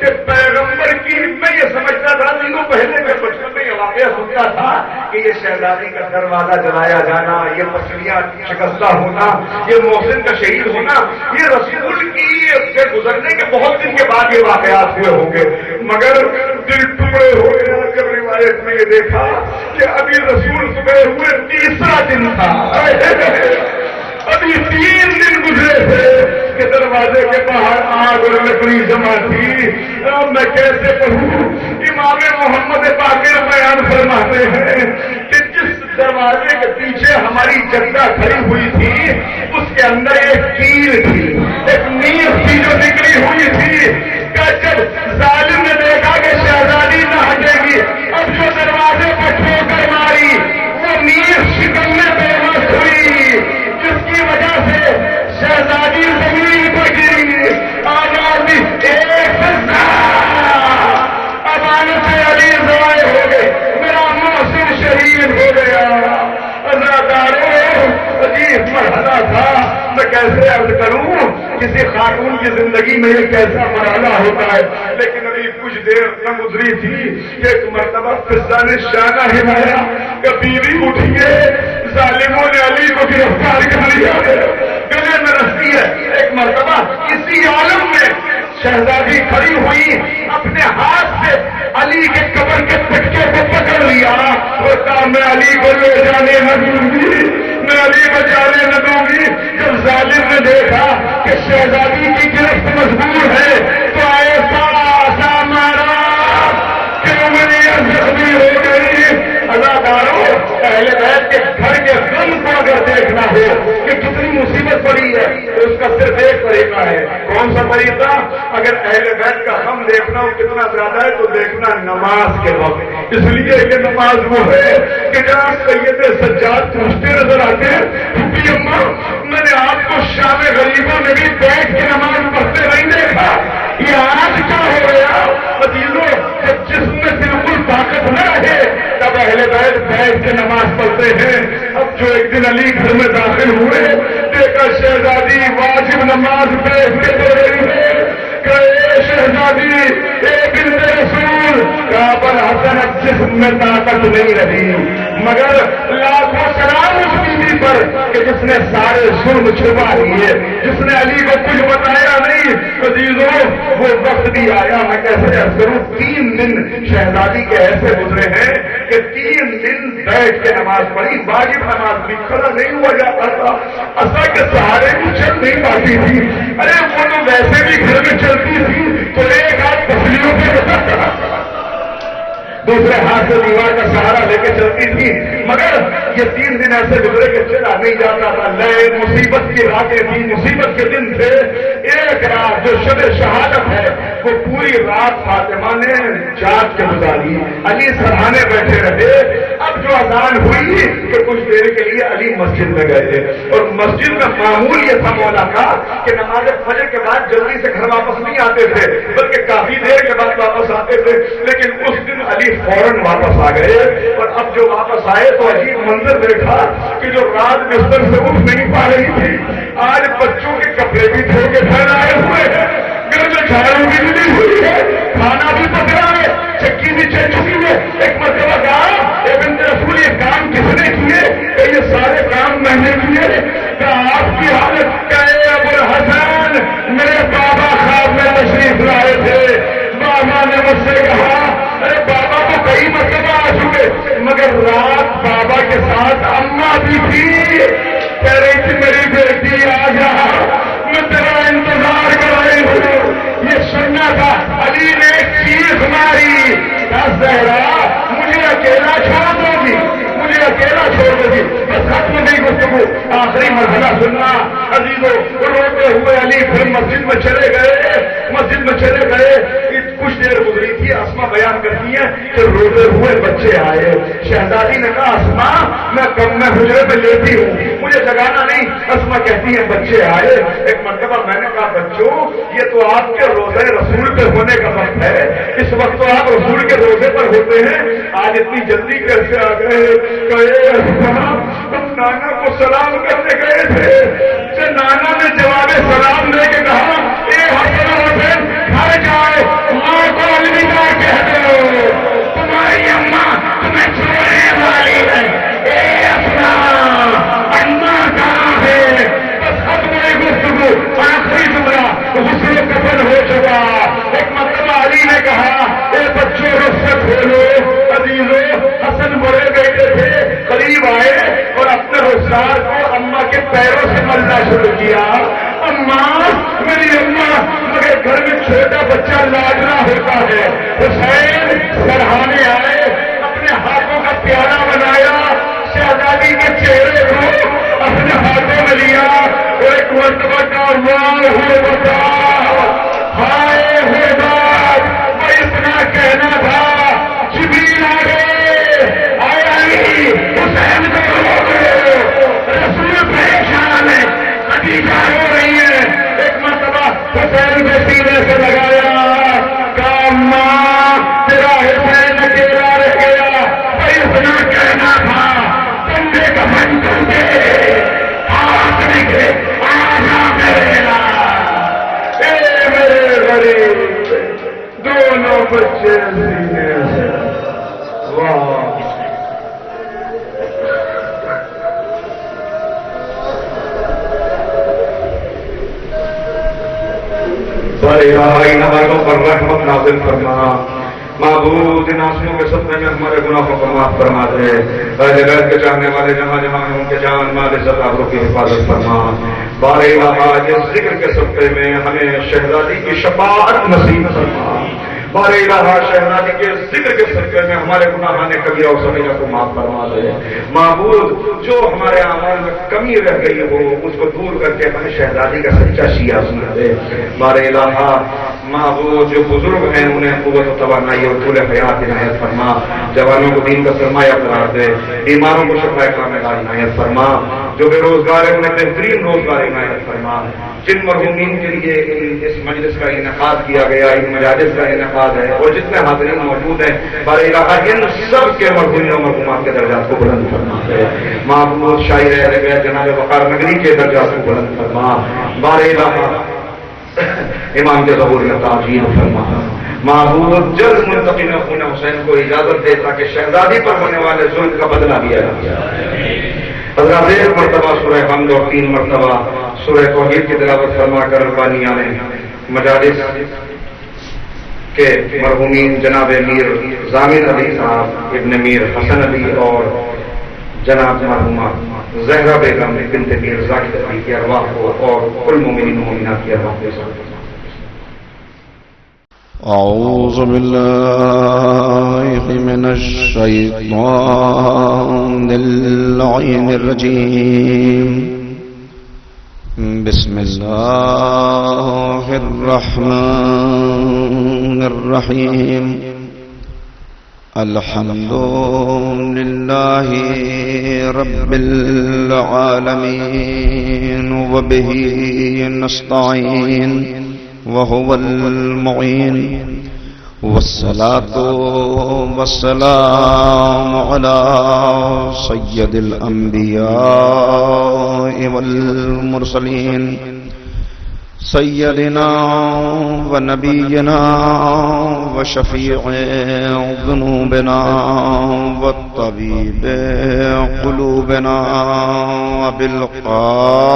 کہ پیغمبر کی میں یہ سمجھتا تھا دنوں پہلے میں بچپن میں یہ واقعہ سنتا تھا کہ یہ شہزادی کا دروازہ جلایا جانا، یہ پسلیاں شکستہ ہونا، یہ محسن کا شہید ہونا، یہ رسول کی سے گزرنے کے بہت دن کے بعد یہ واقعات ہوئے ہوں گے، مگر دل ٹکڑے ہو گیا جب روایت میں یہ دیکھا کہ ابھی رسول صبح ہوئے تیسرا دن تھا، ابھی 3 دن گزرے تھے کہ دروازے کے باہر آگ اور لکڑی جمع تھی۔ اب میں کیسے پڑھوں؟ امام محمد باقر بیان فرماتے ہیں کہ جس دروازے کے پیچھے ہماری جگہ کھڑی ہوئی تھی اس کے اندر ایک کیل تھی، ایک نیز تھی جو نکلی ہوئی تھی کہ جب ظالم نے دیکھا کہ شہزادی نہ ہٹے گی، اب جو دروازے پر ٹھوکر ماری وہ نیز شکمنے پہ بس ہوئی، جس کی وجہ سے شہزادی زمین پر گری، آزادی ایک امانت علی ضائع ہو گئے، میرا محسن شہید ہو گیا۔ عجیب مرحلہ تھا، میں کیسے عرض کروں کسی خاتون کی زندگی میں یہ کیسا مرحلہ ہوتا ہے، لیکن ابھی کچھ دیر نہ گزری تھی کہ ایک مرتبہ فضا نے شانہ ہلایا کہ بیوی اٹھیے، ظالموں نے علی کو گرفتار کر لیا، گلے میں رسی ہے۔ ایک مرتبہ اسی عالم میں شہزادی کھڑی ہوئی، اپنے ہاتھ سے علی کے قبر کے پٹکے کو پکڑ لیا اور کہا میں علی کو لے جانے نہ دوں گی، میں علی کو جانے نہ دوں گی۔ جب ظالم نے دیکھا کہ شہزادی کی گرفت مجبور ہے تو ایسا مارا کہ انگلیاں زخمی ہو گئی۔ اداکاروں، اہل بیت کے گھر کے غم کو اگر دیکھنا ہو کہ کتنی مصیبت پڑی ہے تو اس کا صرف ایک طریقہ ہے۔ کون سا طریقہ؟ اگر اہل بیت کا غم دیکھنا ہو کتنا زیادہ ہے تو دیکھنا نماز کے وقت، اس لیے کہ نماز وہ ہے کہ جہاں سید سجاد پوچھتے نظر آتے ہیں اماں میں نے آپ کو شام غریبوں میں بھی بیٹھ کے نماز پڑھتے نہیں دیکھا، یہ آج کیا ہو گیا؟ عزیزوں، جب جسم میں بالکل طاقت نہ رہے تب اہل بیت بیٹھ کے نماز پڑھتے ہیں۔ اب جو ایک دن علی گھر میں داخل ہوئے دیکھا شہزادی واجب نماز بیٹھ کے پڑھ رہی ہے، کہ شہزادی ایک بنت رسول کہا پر حسن جسم میں طاقت نہیں رہی، مگر لاکھوں سلام اس بیوی پر کہ جس نے سارے ظلم چھپا دیے، جس نے علی کو کچھ بتایا نہیں۔ عزیزوں، وہ وقت بھی آیا، میں کیسے عرض کروں، 3 دن شہزادی کے ایسے گزرے ہیں کہ 3 دن بیٹھ کے نماز پڑھی، واجب نماز بھی کھڑا نہیں ہوا جاتا تھا، اصل کے سہارے بھی چل نہیں پاتی تھی۔ ارے وہ تو ویسے بھی گھر میں چلتی تھی تو ایک ہاتھ پسلیوں پہ دوسرے ہاتھ سے دیوار کا سہارا لے کے چلتی تھی، مگر یہ 3 دن ایسے گزرے کہ چلا نہیں جاتا تھا۔ نئے مصیبت کی راتیں تھی، مصیبت کے دن تھے۔ ایک رات جو شب شہادت ہے وہ پوری رات فاطمہ نے جاگ کے گزاری، علی سرہانے بیٹھے رہے۔ اب جو اذان ہوئی کہ کچھ دیر کے لیے علی مسجد میں گئے تھے، اور مسجد میں معمول یہ تھا مولا کا کہ نماز فجر کے بعد جلدی سے گھر واپس نہیں آتے تھے، بلکہ کافی دیر کے بعد واپس آتے تھے۔ لیکن اس دن علی فوراً واپس آ گئے، اور اب جو واپس آئے تو عجیب منظر دیکھا کہ جو رات بستر سے اٹھ نہیں پا رہی تھی آج بچوں کے کپڑے بھی دھو کے پھیلائے ہوئے ہیں، گھر میں جھاڑو بھی ملی ہوئی ہے، کھانا بھی پک رہا ہے، چکی بھی چل چکی ہے۔ ایک مرتبہ کہا اے بنت رسول یہ کام کس نے کیے؟ کہ یہ سارے کام میں نے کیے۔ کہ آپ کی حالت کیا ہے ابو الحسن؟ میرے بابا خواب میں تشریف لائے تھے، بابا نے مجھ سے کہا، ارے بابا تو کئی مرتبہ آ چکے مگر رات بابا کے ساتھ اماں بھی تھی، کہہ رہی تھی میری بیٹی آ جا، میں تیرا انتظار کر رہی ہوں۔ یہ سننا تھا۔ علی نے چیخ ماری، زہرا مجھے اکیلا چھوڑ دو گی، مجھے اکیلا چھوڑ دو گی، بس ختم نہیں گفتگو، آخری مرحلہ سننا۔ عزیزوں، روتے ہوئے علی پھر مسجد میں چلے گئے، مسجد میں چلے گئے۔ کچھ دیر گزری تھی، اسما بیان کرتی ہے کہ روتے ہوئے بچے آئے۔ شہزادی نے کہا اسما میں حجرے میں لیتی ہوں، مجھے جگانا نہیں۔ اسما کہتی ہے بچے آئے۔ ایک مرتبہ میں نے کہا بچوں یہ تو آپ کے روزے رسول پہ ہونے کا وقت ہے، اس وقت تو آپ رسول کے روزے پر ہوتے ہیں، آج اتنی جلدی کیسے آ گئے؟ کہے تم نانا کو سلام کرنے گئے تھے۔ نانا نے جواب سلام دے کے کہا اے حسن حسین گھر جائے، کا لاڈلا ہوتا ہے. حسین سرہانے آئے, اپنے ہاتھوں کا پیالہ بنایا, شہزادی کے چہرے کو اپنے ہاتھوں میں لیا اور ایک مرتبہ کا اللہ ہوتا ہائے ہوئے بات وہ اتنا کہنا تھا. جبریل آ گئے, آئے حسین کو رسول پریشان ہے, خدیجہ ہو رہی ہے. ایک مرتبہ حسین کے سینے سے لگایا, کہا ماں تیرا حسین اکیلا رہ گیا, وہ اتنا کہنا تھا. تمہیں کمن کر دے ہاتھ نکلے آنا میرا میرے غریب دونوں بچے سینے سے. واہ بڑے ہماروں پر رحمت نازل فرما. معبود ان آنسوؤں کے صدقے میں ہمارے گناہوں کو معاف فرما دے. اہل بیت کے چاہنے والے جہاں جہاں ہیں ان کے جان مال عزت آبرو کی حفاظت فرما. بار الہا اس ذکر کے صدقے میں ہمیں شہزادی کی شفاعت نصیب فرما. بار الہا شہزادی کے ذکر کے صدقے میں ہمارے گناہان کبیرہ اور صغیرہ کو معاف فرما دے. معبود جو ہمارے اعمال میں کمی رہ گئی ہو اس کو دور کر کے ہمیں شہزادی کا سچا شیعہ سنا دے. بار الہا معبود جو بزرگ ہیں انہیں قوت و توانائی اور طول حیات عنایت فرما. جوانوں کو دین کا سرمایہ قرار دے. بیماروں کو شفا کاملہ عنایت فرما. جو بے روزگار ہیں انہیں بہترین روزگار عنایت فرما. جن مرحومین کے لیے اس مجلس کا انعقاد کیا گیا, ان مجالس کا انعقاد ہے اور جتنے حاضرین موجود ہیں بار الہا ان سب کے مرحومین و مرحومات کے درجات کو بلند فرما دے. معبود شاعر اہل بیت جناب وقار نگری کے درجات کو بلند فرما. بار الہا امام کے ظہور میں تعجیل فرما. معبود جلد منتقم خون حسین کو اجازت دے تاکہ شہزادی پر ہونے والے ظلم کا بدلہ لیا جائے. حضرات ایک مرتبہ سورہ حمد اور 3 مرتبہ سورہ توحید کی تلاوت فرما کر ربانیان مجالس کے مرحومین جناب میر ضامن علی صاحب, ابن میر حسن علی اور جناب مرحومہ زہرا بیگم بنت میر زاہد علی کی ارواح کو اور کل مومنین و مومنات کی ارواح کے ساتھ. اعوذ باللہ من الشیطان اللعین الرجیم. بسم اللہ الرحمن الرحیم. الحمد للہ رب العالمین وبہ نستعین وهو المعين. والصلاة والسلام على سيد الأنبياء والمرسلين سيدنا ونبينا وشفيع ذنوبنا والطبيب قلوبنا وبالقاسم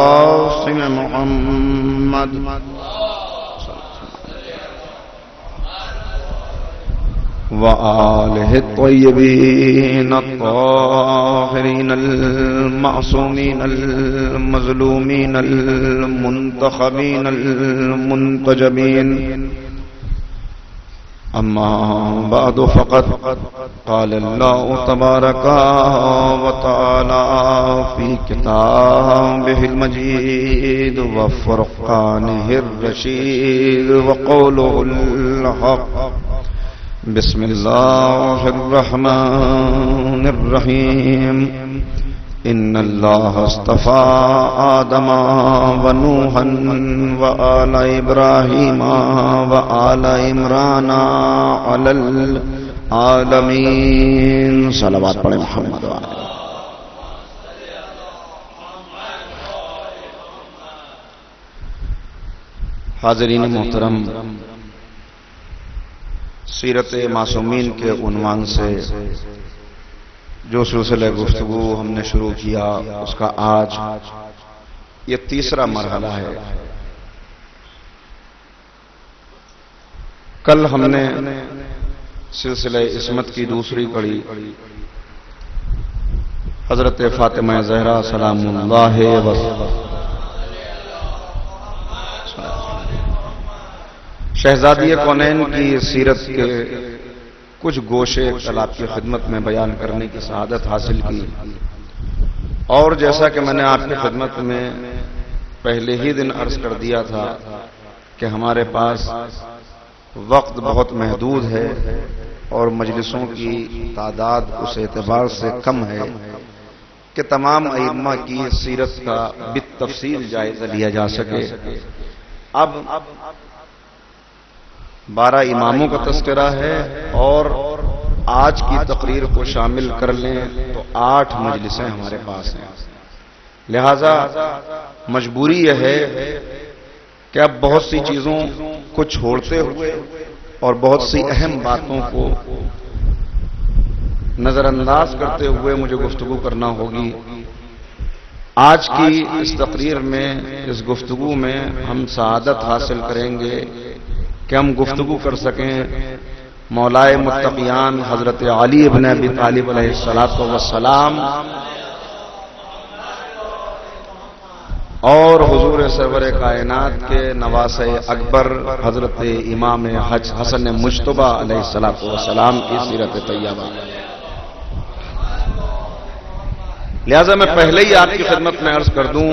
محمد وآلہ الطیبین الطاہرین المعصومین المظلومین المنتخبین المنتجبین. اما بعد فقد قال اللہ تبارک وتعالی فی کتابہ المجید وفرقانہ الرشید وقولہ الحق. بسم اللہ الرحمن الرحیم. ان اللہ اصطفى آدم ونوحا وآل ابراہیم وآل عمران علی العالمین. صلوات پڑھیں محمد وآلہ. حاضرین محترم, سیرت معصومین کے عنوان سے جو سلسلہ گفتگو ہم نے شروع کیا اس کا آج یہ تیسرا مرحلہ ہے. کل ہم نے سلسلہ عصمت کی دوسری کڑی حضرت فاطمہ زہرا سلام اللہ شہزادی کونین کی سیرت کے کچھ گوشے آپ کی خدمت میں بیان کرنے کی سعادت حاصل کی، اور جیسا کہ میں نے آپ کی خدمت میں پہلے ہی دن عرض کر دیا تھا کہ ہمارے پاس وقت بہت محدود ہے اور مجلسوں کی تعداد اس اعتبار سے کم ہے کہ تمام ائمہ کی سیرت کا بالتفصیل جائزہ لیا جا سکے۔ اب 12 اماموں کا تذکرہ ہے اور آج کی تقریر کو شامل کر لیں تو 8 مجلسیں ہمارے پاس ہیں، لہذا مجبوری یہ ہے کہ اب بہت سی چیزوں کو چھوڑتے ہوئے اور بہت سی اہم باتوں کو نظر انداز کرتے ہوئے مجھے گفتگو کرنا ہوگی۔ آج کی اس تقریر میں، اس گفتگو میں ہم سعادت حاصل کریں گے کہ ہم گفتگو کر سکیں مولائے متقیان حضرت علی ابن ابی طالب علیہ السلام اور حضور سرور کائنات کے نواسہ اکبر حضرت امام حسن مجتبی علیہ السلام کی سیرت طیبہ۔ لہذا میں پہلے ہی آپ کی خدمت میں عرض کر دوں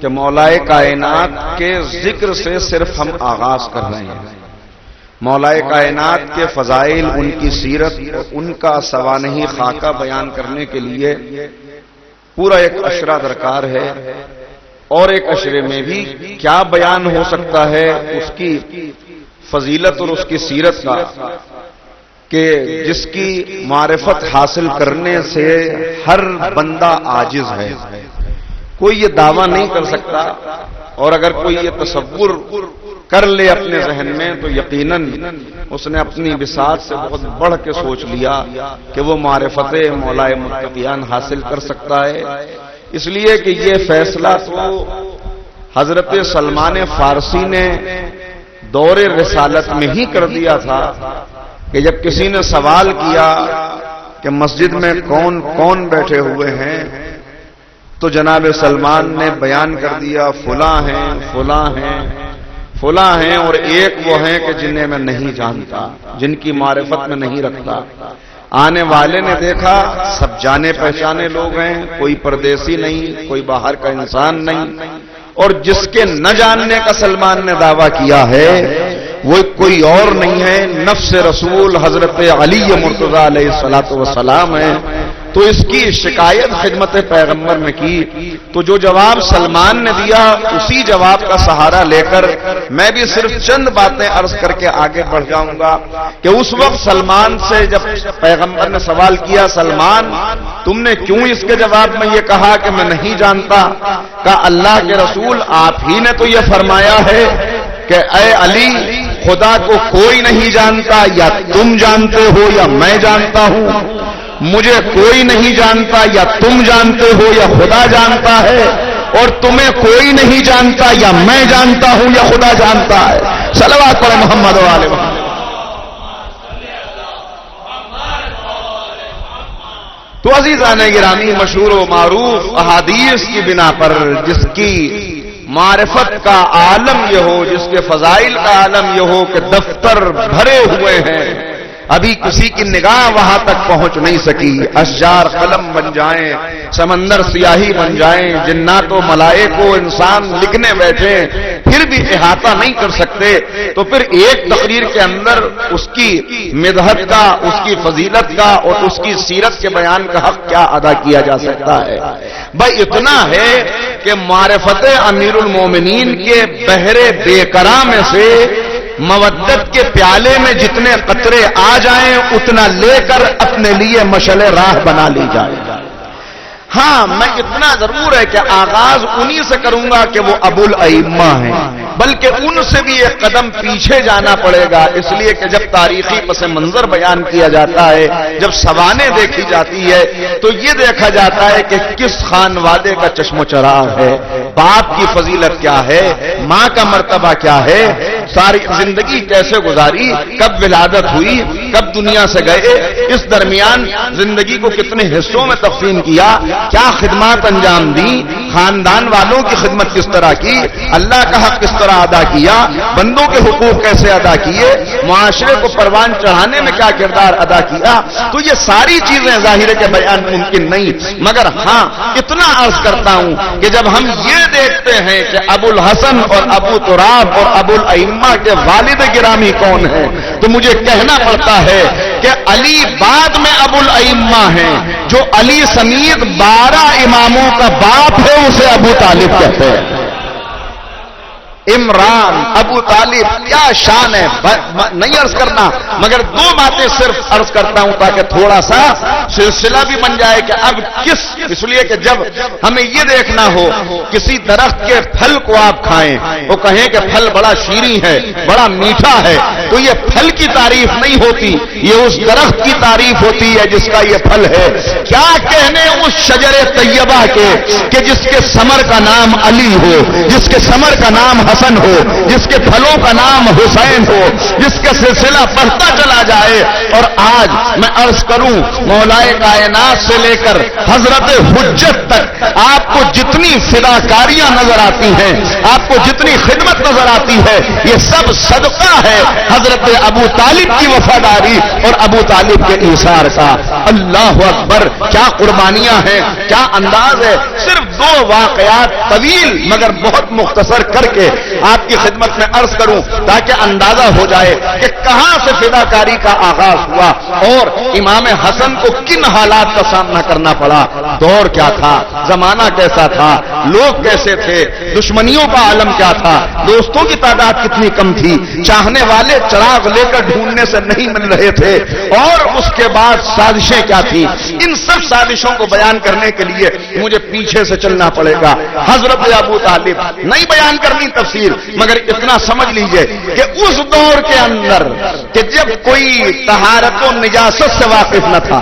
کہ مولائے کائنات کے ذکر سے صرف ہم آغاز کر رہے ہیں۔ مولائے کائنات کے فضائل، ان کی سیرت، ان کا سوانحی خاکہ بیان کرنے کے لیے پورا ایک اشرہ درکار ہے، اور ایک اشرے میں بھی کیا بیان ہو سکتا ہے اس کی فضیلت اور اس کی سیرت کا، کہ جس کی معرفت حاصل کرنے سے ہر بندہ عاجز ہے۔ کوئی یہ دعویٰ نہیں کر سکتا، اور اگر کوئی یہ تصور کر لے اپنے ذہن میں تو یقیناً اس نے اپنی بساط سے بہت بڑھ کے سوچ لیا کہ وہ معرفت مولائے متقیان حاصل کر سکتا ہے، اس لیے کہ یہ فیصلہ تو حضرت سلمان فارسی نے دور رسالت میں ہی کر دیا تھا کہ جب کسی نے سوال کیا کہ مسجد میں کون کون بیٹھے ہوئے ہیں تو جناب سلمان نے بیان کر دیا فلاں ہیں، فلاں ہیں، فلاں ہیں، اور ایک وہ ہیں کہ جنہیں میں نہیں جانتا، جن کی معرفت میں نہیں رکھتا۔ آنے والے نے دیکھا سب جانے پہچانے لوگ ہیں، کوئی پردیسی نہیں، کوئی باہر کا انسان نہیں، اور جس کے نہ جاننے کا سلمان نے دعویٰ کیا ہے وہ کوئی اور نہیں ہے، نفس رسول حضرت علی مرتضی علیہ السلام ہے۔ تو اس کی شکایت خدمت پیغمبر میں کی، تو جو جواب سلمان نے دیا اسی جواب کا سہارا لے کر میں بھی صرف چند باتیں عرض کر کے آگے بڑھ جاؤں گا کہ اس وقت سلمان سے جب پیغمبر نے سوال کیا سلمان تم نے کیوں اس کے جواب میں یہ کہا کہ میں نہیں جانتا، کہا اللہ کے رسول آپ ہی نے تو یہ فرمایا ہے کہ اے علی خدا کو کوئی نہیں جانتا، یا تم جانتے ہو یا میں جانتا ہوں، مجھے کوئی نہیں جانتا، یا تم جانتے ہو یا خدا جانتا ہے، اور تمہیں کوئی نہیں جانتا یا میں جانتا ہوں یا خدا جانتا ہے۔ صلوات پڑھیں محمد و آل محمد۔ تو عزیزان گرامی، مشہور و معروف احادیث کی بنا پر جس کی معرفت کا عالم یہ ہو، جس کے فضائل کا عالم یہ ہو کہ دفتر بھرے ہوئے ہیں، ابھی کسی کی نگاہ وہاں تک پہنچ نہیں سکی، اشجار قلم بن جائیں، سمندر سیاہی بن جائیں، جنات و ملائکہ کو انسان لکھنے بیٹھے پھر بھی احاطہ نہیں کر سکتے، تو پھر ایک تقریر کے اندر اس کی مدحت کا، اس کی فضیلت کا اور اس کی سیرت کے بیان کا حق کیا ادا کیا جا سکتا ہے؟ بھائی اتنا ہے کہ معرفت امیر المومنین کے بحر بے قرار میں سے مودت کے پیالے میں جتنے قطرے آ جائیں اتنا لے کر اپنے لیے مشعل راہ بنا لی جائے۔ ہاں میں اتنا ضرور ہے کہ آغاز انہی سے کروں گا کہ وہ ابو الائمہ ہیں، بلکہ ان سے بھی ایک قدم پیچھے جانا پڑے گا، اس لیے کہ جب تاریخی پس منظر بیان کیا جاتا ہے، جب سوانح دیکھی جاتی ہے تو یہ دیکھا جاتا ہے کہ کس خانوادے کا چشم و چراغ ہے، باپ کی فضیلت کیا ہے، ماں کا مرتبہ کیا ہے، ساری زندگی کیسے گزاری، کب ولادت ہوئی، کب دنیا سے گئے، اس درمیان زندگی کو کتنے حصوں میں تقسیم کیا، کیا خدمات انجام دی، خاندان والوں کی خدمت کس طرح کی، اللہ کا حق کس طرح ادا کیا، بندوں کے حقوق کیسے ادا کیے، معاشرے کو پروان چڑھانے میں کیا کردار ادا کیا. تو یہ ساری چیزیں ظاہر کے بیان ممکن نہیں، مگر ہاں اتنا عرض کرتا ہوں کہ جب ہم یہ دیکھتے ہیں کہ ابو الحسن اور ابو تراب اور ابو الائمہ کے والد گرامی کون ہیں، تو مجھے کہنا پڑتا ہے کہ علی بعد میں ابو الائمہ ہیں، جو علی سمیت 12 اماموں کا باپ ہے اسے ابو طالب کہتے ہیں. عمران، ابو طالب، کیا شان ہے. نہیں عرض کرنا، مگر 2 باتیں صرف عرض کرتا ہوں تاکہ تھوڑا سا سلسلہ بھی بن جائے کہ اب اس لیے کہ جب ہمیں یہ دیکھنا ہو کسی درخت کے پھل کو آپ کھائیں، وہ کہیں کہ پھل بڑا شیریں ہے، بڑا میٹھا ہے، تو یہ پھل کی تعریف نہیں ہوتی، یہ اس درخت کی تعریف ہوتی ہے جس کا یہ پھل ہے. کیا کہنے اس شجر طیبہ کے کہ جس کے ثمر کا نام علی ہو، جس کے ثمر کا نام حسن ہو، جس کے پھلوں کا نام حسین ہو، جس کا سلسلہ بڑھتا چلا جائے. اور آج میں عرض کروں مولائے کائنات سے لے کر حضرت حجت تک آپ کو جتنی فداکاریاں نظر آتی ہیں، آپ کو جتنی خدمت نظر آتی ہے، یہ سب صدقہ ہے حضرت ابو طالب کی وفاداری اور ابو طالب کے ایثار کا. اللہ اکبر، کیا قربانیاں ہیں، کیا انداز ہے. صرف 2 واقعات طویل مگر بہت مختصر کر کے آپ کی خدمت میں عرض کروں تاکہ اندازہ ہو جائے کہ کہاں سے فداکاری کا آغاز ہوا اور امام حسن کو کن حالات کا سامنا کرنا پڑا. دور کیا تھا، زمانہ کیسا تھا، لوگ کیسے تھے، دشمنیوں کا عالم کیا تھا، دوستوں کی تعداد کتنی کم تھی، چاہنے والے چراغ لے کر ڈھونڈنے سے نہیں مل رہے تھے، اور اس کے بعد سازشیں کیا تھی. ان سب سازشوں کو بیان کرنے کے لیے مجھے پیچھے سے چلنا پڑے گا. حضرت ابو طالب، نہیں بیان کرنی تفصیل، مگر اتنا سمجھ لیجئے کہ اس دور کے اندر کہ جب کوئی طہارت و نجاست سے واقف نہ تھا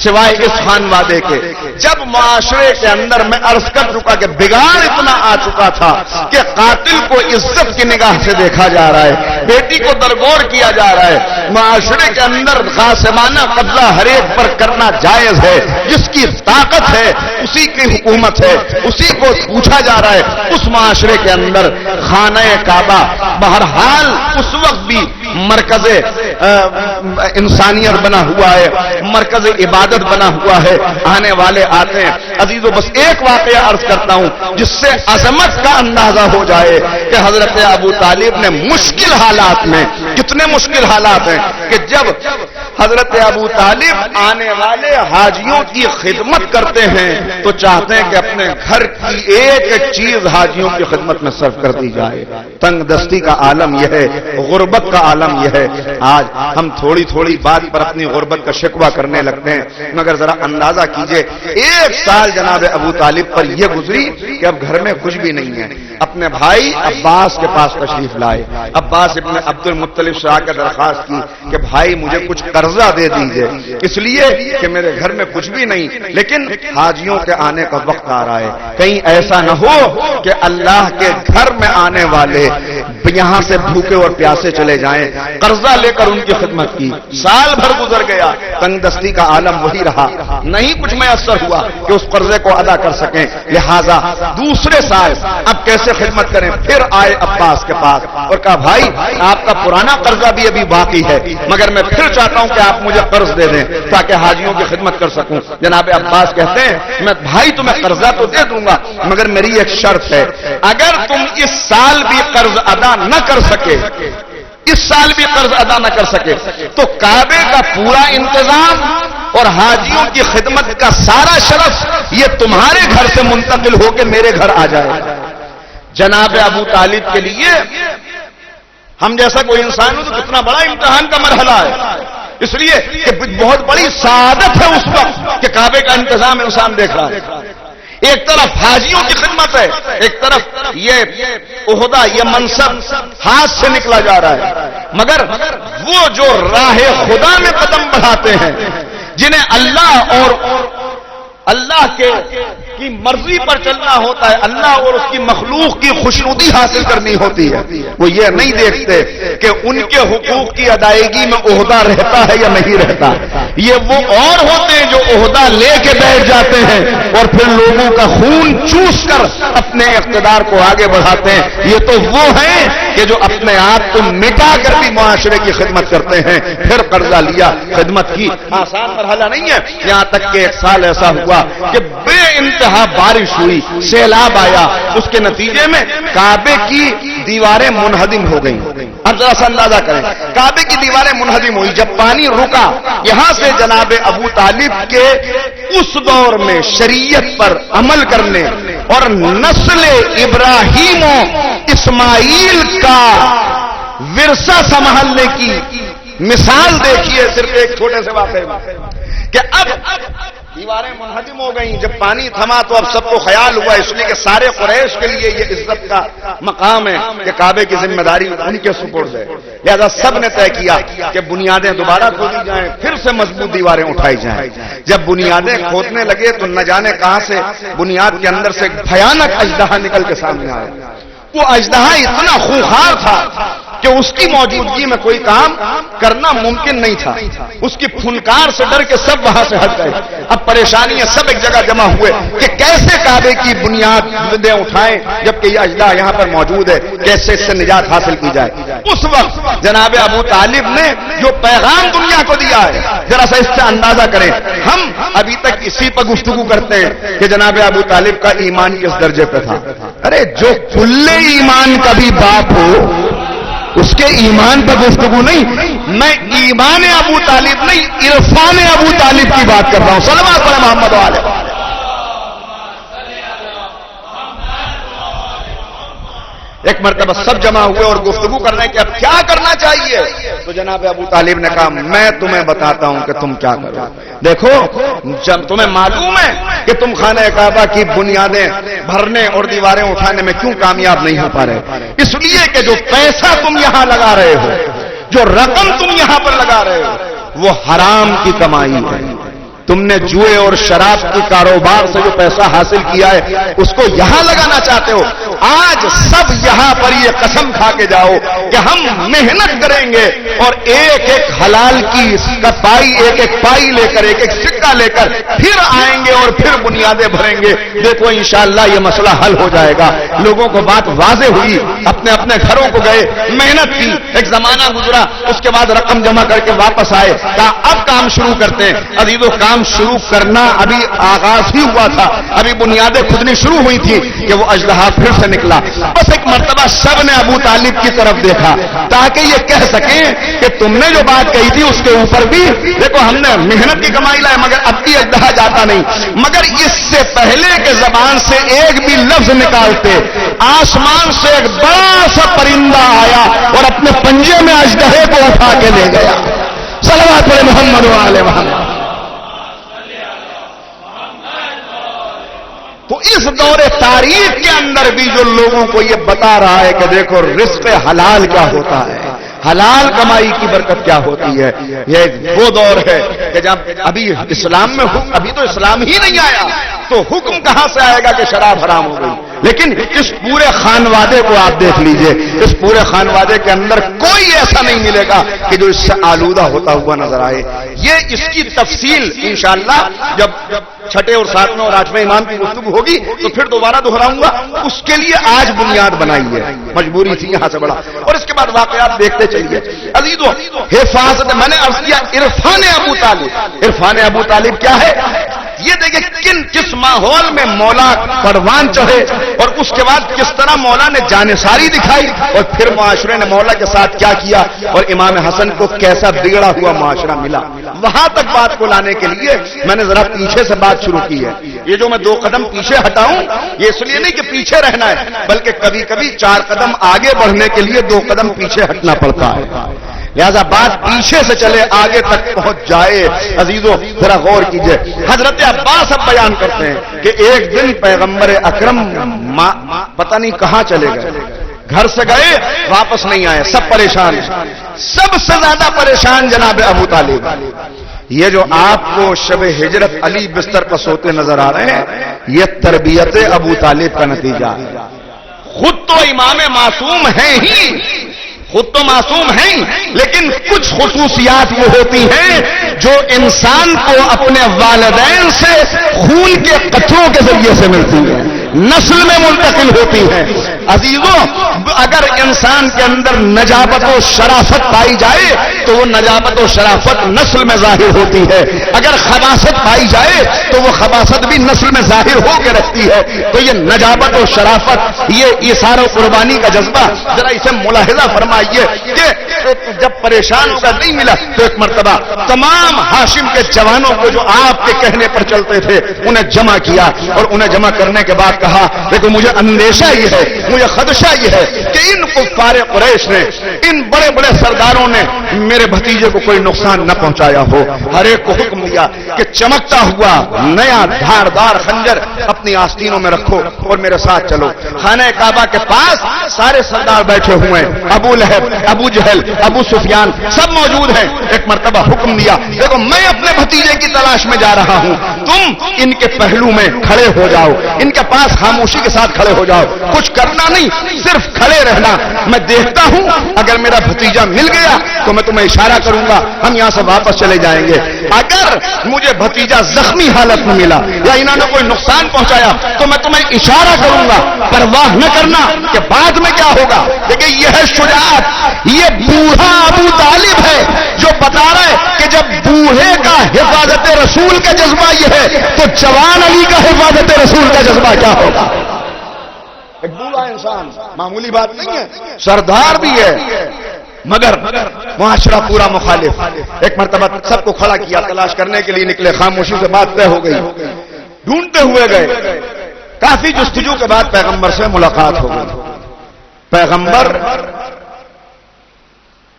سوائے اس خانوادے کے، جب معاشرے کے اندر میں عرض کر چکا کہ بگاڑ اتنا آ چکا تھا کہ قاتل کو عزت کی نگاہ سے دیکھا جا رہا ہے، بیٹی کو درگور کیا جا رہا ہے، معاشرے کے اندر غاصبانہ قبضہ ہر ایک پر کرنا جائز ہے، جس کی طاقت ہے اسی کی حکومت ہے، اسی کو پوچھا جا رہا ہے. اس معاشرے کے اندر خانہ کعبہ بہرحال اس وقت بھی مرکز انسانیت بنا ہوا ہے، مرکز عبادت بنا ہوا ہے، آنے والے آتے ہیں. عزیزو بس ایک واقعہ عرض کرتا ہوں جس سے عظمت کا اندازہ ہو جائے کہ حضرت ابو طالب نے مشکل حالات میں، کتنے مشکل حالات ہیں کہ جب حضرت ابو طالب آنے والے حاجیوں کی خدمت کرتے ہیں تو چاہتے ہیں کہ اپنے گھر کی ایک ایک چیز حاجیوں کی خدمت میں صرف کر دی جائے. تنگ دستی کا عالم یہ ہے، غربت کا عالم یہ ہے. آج ہم تھوڑی تھوڑی بات پر اپنی غربت کا شکوہ کرنے لگتے ہیں، مگر ذرا اندازہ کیجئے 1 سال جناب ابو طالب پر یہ گزری کہ اب گھر میں کچھ بھی نہیں ہے. اپنے بھائی عباس کے پاس تشریف لائے. عباس ابن عبد المطلب سے آ کر درخواست کی کہ بھائی مجھے کچھ قرضہ دے دیجئے، اس لیے کہ میرے گھر میں کچھ بھی نہیں، لیکن حاجیوں کے آنے کا وقت آ رہا ہے، کہیں ایسا نہ ہو کہ اللہ کے گھر میں آنے والے یہاں سے بھوکے اور پیاسے چلے جائیں. قرضہ لے کر ان کی خدمت کی. سال بھر گزر گیا، تنگ دستی کا عالم وہی رہا، نہیں کچھ میسر ہوا کہ اس قرضے کو ادا کر سکیں. لہذا دوسرے سال اب کیسے خدمت کریں، پھر آئے عباس کے پاس اور کہا بھائی آپ کا پرانا قرضہ بھی ابھی باقی ہے، مگر میں پھر چاہتا ہوں کہ آپ مجھے قرض دے دیں تاکہ حاجیوں کی خدمت کر سکوں. جناب عباس کہتے ہیں میں بھائی تمہیں قرضہ تو دے دوں گا، مگر میری ایک شرط ہے، اگر تم اس سال بھی قرض ادا نہ کر سکے، اس سال بھی قرض ادا نہ کر سکے تو کعبے کا پورا انتظام اور حاجیوں کی خدمت کا سارا شرف یہ تمہارے گھر سے منتقل ہو کے میرے گھر آ جائے. جناب ابو طالب کے لیے ہم جیسا کوئی انسان ہو تو کتنا بڑا امتحان کا مرحلہ ہے، اس لیے کہ بہت بڑی سعادت ہے اس وقت کہ کعبے کا انتظام انسان دیکھ رہا ہے. ایک طرف حاجیوں کی خدمت ہے، ایک طرف یہ عہدہ، یہ منصب ہاتھ سے نکلا جا رہا ہے. مگر وہ جو راہ خدا میں قدم بڑھاتے ہیں، جنہیں اللہ اور اللہ کے کی مرضی پر چلنا ہوتا ہے، اللہ اور اس کی مخلوق کی خوشنودی حاصل کرنی ہوتی ہے، وہ یہ نہیں دیکھتے کہ ان کے حقوق کی ادائیگی میں عہدہ رہتا ہے یا نہیں رہتا۔ یہ وہ اور ہوتے ہیں جو عہدہ لے کے بیٹھ جاتے ہیں اور پھر لوگوں کا خون چوس کر اپنے اقتدار کو آگے بڑھاتے ہیں۔ یہ تو وہ ہیں کہ جو اپنے آپ کو مٹا کر بھی معاشرے کی خدمت کرتے ہیں، پھر قرضہ لیا، خدمت کی۔ آسان مرحلہ نہیں ہے، یہاں تک کہ ایک سال ایسا ہوا کہ بے انتہا بارش ہوئی، سیلاب آیا، اس کے نتیجے میں کعبے کی دیواریں منہدم ہو گئیں۔ اب ذرا سا اندازہ کریں، کعبے کی دیواریں منہدم ہوئی، جب پانی رکا، یہاں سے جناب ابو طالب کے اس دور میں شریعت پر عمل کرنے اور نسل ابراہیم و اسماعیل کا ورثہ سنبھالنے کی مثال دیکھیے صرف ایک چھوٹے سے واقعے میں، کہ اب دیواریں منہدم ہو گئیں، جب پانی تھما تو اب سب کو خیال ہوا، اس لیے کہ سارے قریش کے لیے یہ عزت کا مقام ہے کہ کعبے کی ذمہ داری ان کے سپرد ہے، لہذا سب نے طے کیا کہ بنیادیں دوبارہ کھودی جائیں، پھر سے مضبوط دیواریں اٹھائی جائیں۔ جب بنیادیں کھودنے لگے تو نہ جانے کہاں سے بنیاد کے اندر سے ایک بھیانک اژدہا نکل کے سامنے آیا۔ وہ اژدہا اتنا خونخوار تھا کہ اس کی موجودگی میں کوئی کام کرنا ممکن نہیں تھا، اس کی پھنکار سے ڈر کے سب وہاں سے ہٹ گئے۔ اب پریشانی ہے، سب ایک جگہ جمع ہوئے کہ کیسے کعبے کی بنیادیں اٹھائیں جبکہ یہ اژدہا یہاں پر موجود ہے، کیسے اس سے نجات حاصل کی جائے۔ اس وقت جناب ابو طالب نے جو پیغام دنیا کو دیا ہے، ذرا سا اس سے اندازہ کریں۔ ہم ابھی تک اسی پر گفتگو کرتے ہیں کہ جناب ابو طالب کا ایمان کس درجے پہ تھا۔ ارے جو کلے ایمان کا بھی باپ ہو اس کے ایمان پر گفتگو نہیں، میں ایمان ابو طالب نہیں، عرفان ابو طالب کی بات کر رہا ہوں۔ صلوات علی محمد والے۔ ایک مرتبہ سب جمع ہوئے اور گفتگو کرنے کہ اب کیا کرنا چاہیے، تو جناب ابو طالب نے کہا میں تمہیں بتاتا ہوں کہ تم کیا کرو۔ دیکھو جب تمہیں معلوم ہے کہ تم خانہ کعبہ کی بنیادیں بھرنے اور دیواریں اٹھانے میں کیوں کامیاب نہیں ہو پا رہے، اس لیے کہ جو پیسہ تم یہاں لگا رہے ہو، جو رقم تم یہاں پر لگا رہے ہو، وہ حرام کی کمائی ہے۔ تم نے جوئے اور شراب کے کاروبار سے جو پیسہ حاصل کیا ہے اس کو یہاں لگانا چاہتے ہو۔ آج سب یہاں پر یہ قسم کھا کے جاؤ کہ ہم محنت کریں گے اور ایک ایک حلال کی کا پائی، ایک ایک پائی لے کر، ایک ایک سکہ لے کر پھر آئیں گے اور پھر بنیادیں بھریں گے۔ دیکھو انشاءاللہ یہ مسئلہ حل ہو جائے گا۔ لوگوں کو بات واضح ہوئی، اپنے اپنے گھروں کو گئے، محنت کی، ایک زمانہ گزرا، اس کے بعد رقم جمع کر کے واپس آئے، کہا اب کام شروع کرتے ہیں۔ عزیزو کام شروع کرنا ابھی آغاز ہی ہوا تھا، ابھی بنیادیں کھدنی شروع ہوئی تھی کہ وہ اژدہا پھر سے نکلا۔ بس ایک مرتبہ سب نے ابو طالب کی طرف دیکھا تاکہ یہ کہہ سکیں کہ تم نے جو بات کہی تھی اس کے اوپر بھی دیکھو ہم نے محنت کی کمائی لائے، مگر اب بھی اژدہا جاتا نہیں۔ مگر اس سے پہلے کہ زبان سے ایک بھی لفظ نکالتے، آسمان سے ایک بڑا سا پرندہ آیا اور اپنے پنجے میں اژدہے کو اٹھا کے لے گیا۔ صلوات علی محمد وعلی محمد۔ تو اس دور تاریخ کے اندر بھی جو لوگوں کو یہ بتا رہا ہے کہ دیکھو رزق حلال کیا ہوتا ہے، حلال کمائی کی برکت کیا ہوتی ہے، یہ وہ دور ہے کہ جب ابھی اسلام میں ابھی تو اسلام ہی نہیں آیا تو حکم کہاں سے آئے گا کہ شراب حرام ہو گئی۔ لیکن اس پورے خانوادے کو آپ دیکھ لیجئے، اس پورے خانوادے کے اندر کوئی ایسا نہیں ملے گا کہ جو اس سے آلودہ ہوتا ہوا نظر آئے۔ یہ اس کی تفصیل انشاءاللہ جب چھٹے اور ساتویں اور آٹھویں امام کی گفتگو ہوگی تو پھر دوبارہ دہراؤں گا۔ اس کے لیے آج بنیاد بنائی ہے، مجبوری تھی یہاں سے بڑا، اور اس کے بعد واقعات دیکھتے چلیے۔ عزیزو حفاظت، میں نے عرض کیا عرفان ابو طالب، عرفان ابو طالب کیا ہے؟ یہ دیکھیں کس ماحول میں مولا پروان چڑھے اور اس کے بعد کس طرح مولا نے جانثاری دکھائی اور پھر معاشرے نے مولا کے ساتھ کیا کیا اور امام حسن کو کیسا بگڑا ہوا معاشرہ ملا۔ وہاں تک بات کو لانے کے لیے میں نے ذرا پیچھے سے بات شروع کی ہے۔ یہ جو میں 2 قدم پیچھے ہٹاؤں یہ اس لیے نہیں کہ پیچھے رہنا ہے، بلکہ کبھی کبھی 4 قدم آگے بڑھنے کے لیے 2 قدم پیچھے ہٹنا پڑتا ہے، لہذا بات پیچھے سے چلے آگے تک پہنچ جائے۔ عزیزو ذرا غور کیجئے، حضرت عباس اب بیان کرتے ہیں کہ ایک دن پیغمبر اکرم پتہ نہیں کہاں چلے گئے، گھر سے گئے واپس نہیں آئے، سب پریشان، سب سے زیادہ پریشان جناب ابو طالب۔ یہ جو آپ کو شب ہجرت علی بستر پر سوتے نظر آ رہے ہیں، یہ تربیت ابو طالب کا نتیجہ ہے۔ خود تو امام معصوم ہیں ہی، خود تو معصوم ہیں، لیکن کچھ خصوصیات وہ ہوتی ہیں جو انسان کو اپنے والدین سے خون کے قطروں کے ذریعے سے ملتی ہیں، نسل میں منتقل ہوتی ہیں۔ عزیزوں، اگر انسان کے اندر نجابت و شرافت پائی جائے تو وہ نجابت و شرافت نسل میں ظاہر ہوتی ہے، اگر خباثت پائی جائے تو وہ خباثت بھی نسل میں ظاہر ہو کے رہتی ہے۔ تو یہ نجابت و شرافت، یہ ایثار و قربانی کا جذبہ، ذرا اسے ملاحظہ فرمائیے کہ جب پریشان ہو کر نہیں ملا تو ایک مرتبہ تمام ہاشم کے جوانوں کو جو آپ کے کہنے پر چلتے تھے انہیں جمع کیا، اور انہیں جمع کرنے کے بعد کہا دیکھو مجھے اندیشہ یہ ہے، مجھے خدشہ یہ ہے کہ ان کفار قریش نے، ان بڑے بڑے سرداروں نے میرے بھتیجے کو کوئی نقصان نہ پہنچایا ہو۔ ہر ایک کو حکم دیا کہ چمکتا ہوا نیا دھاردار خنجر اپنی آستینوں میں رکھو اور میرے ساتھ چلو۔ خانہ کعبہ کے پاس سارے سردار بیٹھے ہوئے ہیں، ابو لہب، ابو جہل، ابو سفیان سب موجود ہیں۔ ایک مرتبہ حکم دیا دیکھو میں اپنے بھتیجے کی تلاش میں جا رہا ہوں، تم ان کے پہلو میں کھڑے ہو جاؤ، ان کے پاس خاموشی کے ساتھ کھڑے ہو جاؤ، کچھ کرنا نہیں، صرف کھڑے رہنا۔ میں دیکھتا ہوں اگر میرا بھتیجا مل گیا تو میں تمہیں اشارہ کروں گا، ہم یہاں سے واپس چلے جائیں گے۔ اگر مجھے بھتیجا زخمی حالت میں ملا یا انہوں نے کوئی نقصان پہنچایا تو میں تمہیں اشارہ کروں گا، پرواہ نہ کرنا کہ بعد میں کیا ہوگا۔ دیکھیں یہ ہے شجاعت، یہ بوڑھا ابو طالب ہے جو بتا رہا ہے کہ جب بوڑھے کا حفاظت رسول کا جذبہ یہ ہے تو جوان علی کا حفاظت رسول کا جذبہ کیا ہوگا۔ ایک بوڑھا انسان معمولی بات نہیں ہے، سردار بھی ہے مگر معاشرہ پورا مخالف۔ ایک مرتبہ سب کو کھڑا کیا، تلاش کرنے کے لیے نکلے، خاموشی سے بات طے ہو گئی، ڈھونڈتے ہوئے گئے، کافی جستجو کے بعد پیغمبر سے ملاقات ہو گئی۔ پیغمبر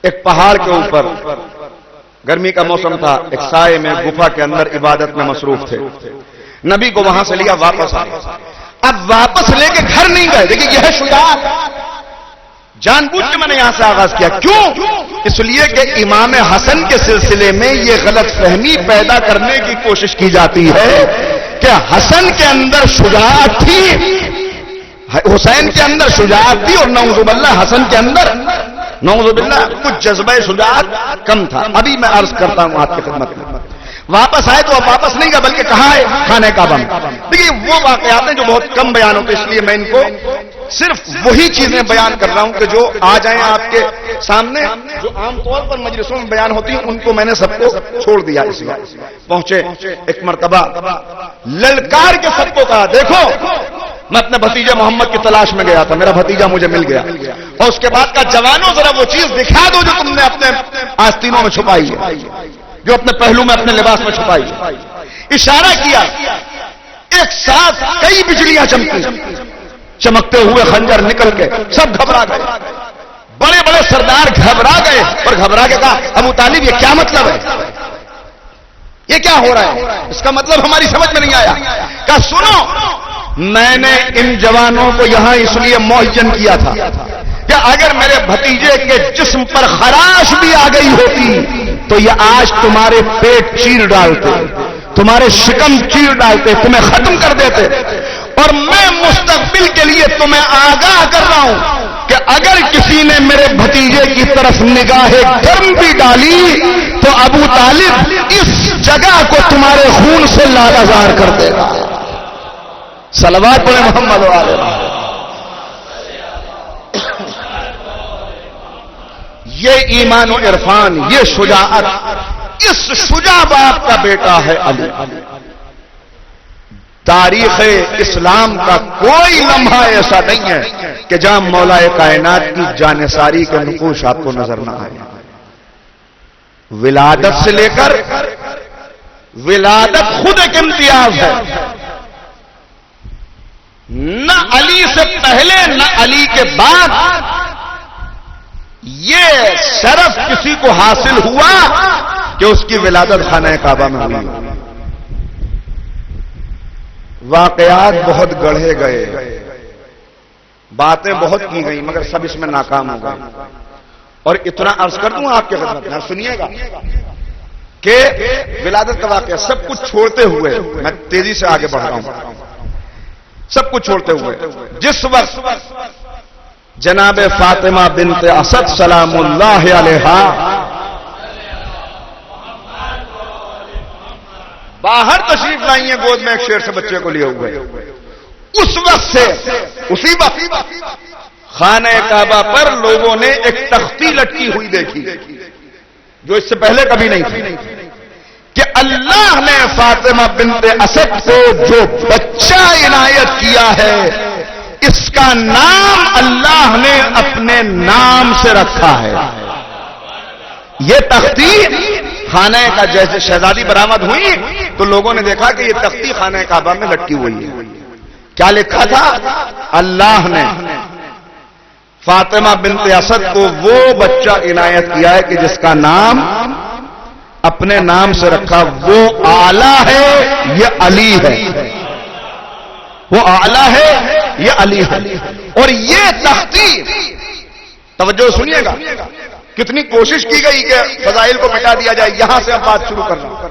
ایک پہاڑ کے اوپر، گرمی کا موسم تھا، ایک سائے میں گفا کے اندر عبادت میں مصروف تھے۔ نبی کو وہاں سے لیا، واپس آئے۔ اب واپس لے کے گھر نہیں گئے، دیکھیں یہ ہے شجاعت۔ جان بوجھ کے میں نے یہاں سے آغاز کیا، کیوں؟ اس لیے کہ امام حسن کے سلسلے میں یہ غلط فہمی پیدا کرنے کی کوشش کی جاتی ہے کہ حسن کے اندر شجاعت تھی، حسین کے اندر شجاعت تھی، اور نعوذ باللہ حسن کے اندر نعوذ باللہ کچھ جذبہ شجاعت کم تھا۔ ابھی میں عرض کرتا ہوں آپ کی خدمت میں۔ واپس آئے تو اب واپس نہیں گئے بلکہ کہاں ہے؟ خانہ کعبہ میں۔ دیکھیے وہ واقعات ہیں جو بہت کم بیان ہوتے، اس لیے میں ان کو صرف وہی چیزیں بیان کر رہا ہوں کہ جو آ جائیں آپ کے سامنے، جو عام طور پر مجلسوں میں بیان ہوتی ہیں، ان کو میں نے سب کو چھوڑ دیا۔ اس لیے پہنچے، ایک مرتبہ للکار کے سب کو کہا دیکھو میں اپنے بھتیجے محمد کی تلاش میں گیا تھا، میرا بھتیجا مجھے مل گیا، اور اس کے بعد کا جوانوں ذرا وہ چیز دکھا دو جو تم نے اپنے آستینوں میں چھپائی ہے، جو اپنے پہلو میں اپنے لباس میں چھپائی ہے۔ اشارہ کیا، ایک ساتھ کئی بجلیاں چمکی، چمکتے ہوئے خنجر نکل کے سب گھبرا گئے، بڑے بڑے سردار گھبرا گئے، اور گھبرا کے کہا ابو طالب یہ کیا مطلب ہے، یہ کیا ہو رہا ہے، اس کا مطلب ہماری سمجھ میں نہیں آیا۔ کہا سنو میں نے ان جوانوں کو یہاں اس لیے معین کیا تھا کہ اگر میرے بھتیجے کے جسم پر خراش بھی آ گئی ہوتی تو یہ آج تمہارے پیٹ چیر ڈالتے، تمہارے شکم چیر ڈالتے، تمہیں ختم کر دیتے، اور میں مستقبل کے لیے تمہیں آگاہ کر رہا ہوں کہ اگر کسی نے میرے بھتیجے کی طرف نگاہ گرم بھی ڈالی تو ابو طالب اس جگہ کو تمہارے خون سے لالازار کر دے گا۔ صلوات پڑھیں محمد والے۔ یہ ایمان و عرفان، یہ شجاعت، اس شجاع باپ کا بیٹا ہے علی۔ تاریخ اسلام کا کوئی لمحہ ایسا نہیں ہے کہ جہاں مولا کائنات کی جانثاری کے نقوش آپ کو نظر نہ آئے۔ ولادت سے لے کر ولادت خود ایک امتیاز ہے، نہ علی سے پہلے نہ علی کے بعد یہ شرف کسی کو حاصل ہوا کہ اس کی ولادت خانہ کعبہ میں ہوئی۔ واقعات بہت گڑھے گئے، باتیں بہت کی گئی، مگر سب اس میں ناکام ہو گئے۔ اور اتنا عرض کر دوں آپ کے خدمت میں، سنیے گا، کہ ولادت کا واقعہ سب کچھ چھوڑتے ہوئے، میں تیزی سے آگے بڑھ رہا ہوں، سب کچھ چھوڑتے ہوئے جس وقت جناب فاطمہ بنت اسد سلام اللہ علیہا باہر تشریف لائی ہیں گود میں ایک شیر سے بچے کو لیے ہوئے، اس وقت سے اسی وقت خانہ کعبہ پر لوگوں نے ایک تختی لٹکی ہوئی دیکھی جو اس سے پہلے کبھی نہیں تھی، کہ اللہ نے فاطمہ بنت اسد کو جو بچہ عنایت کیا ہے اس کا نام اللہ نے اپنے نام سے رکھا ہے۔ یہ تختی خانہ کا جیسے شہزادی برآمد ہوئی تو لوگوں نے دیکھا کہ یہ تختی خانہ کعبہ میں لٹکی ہوئی ہے، کیا لکھا تھا؟ اللہ نے فاطمہ بنت اسد کو وہ بچہ عنایت کیا ہے کہ جس کا نام اپنے نام سے رکھا، وہ اعلی ہے یہ علی ہے، وہ اعلی ہے یہ علی ہے۔ اور یہ تختی، توجہ سنیے گا، کتنی کوشش کی گئی کہ فضائل کو مٹا دیا جائے، یہاں سے اب بات شروع کرنا۔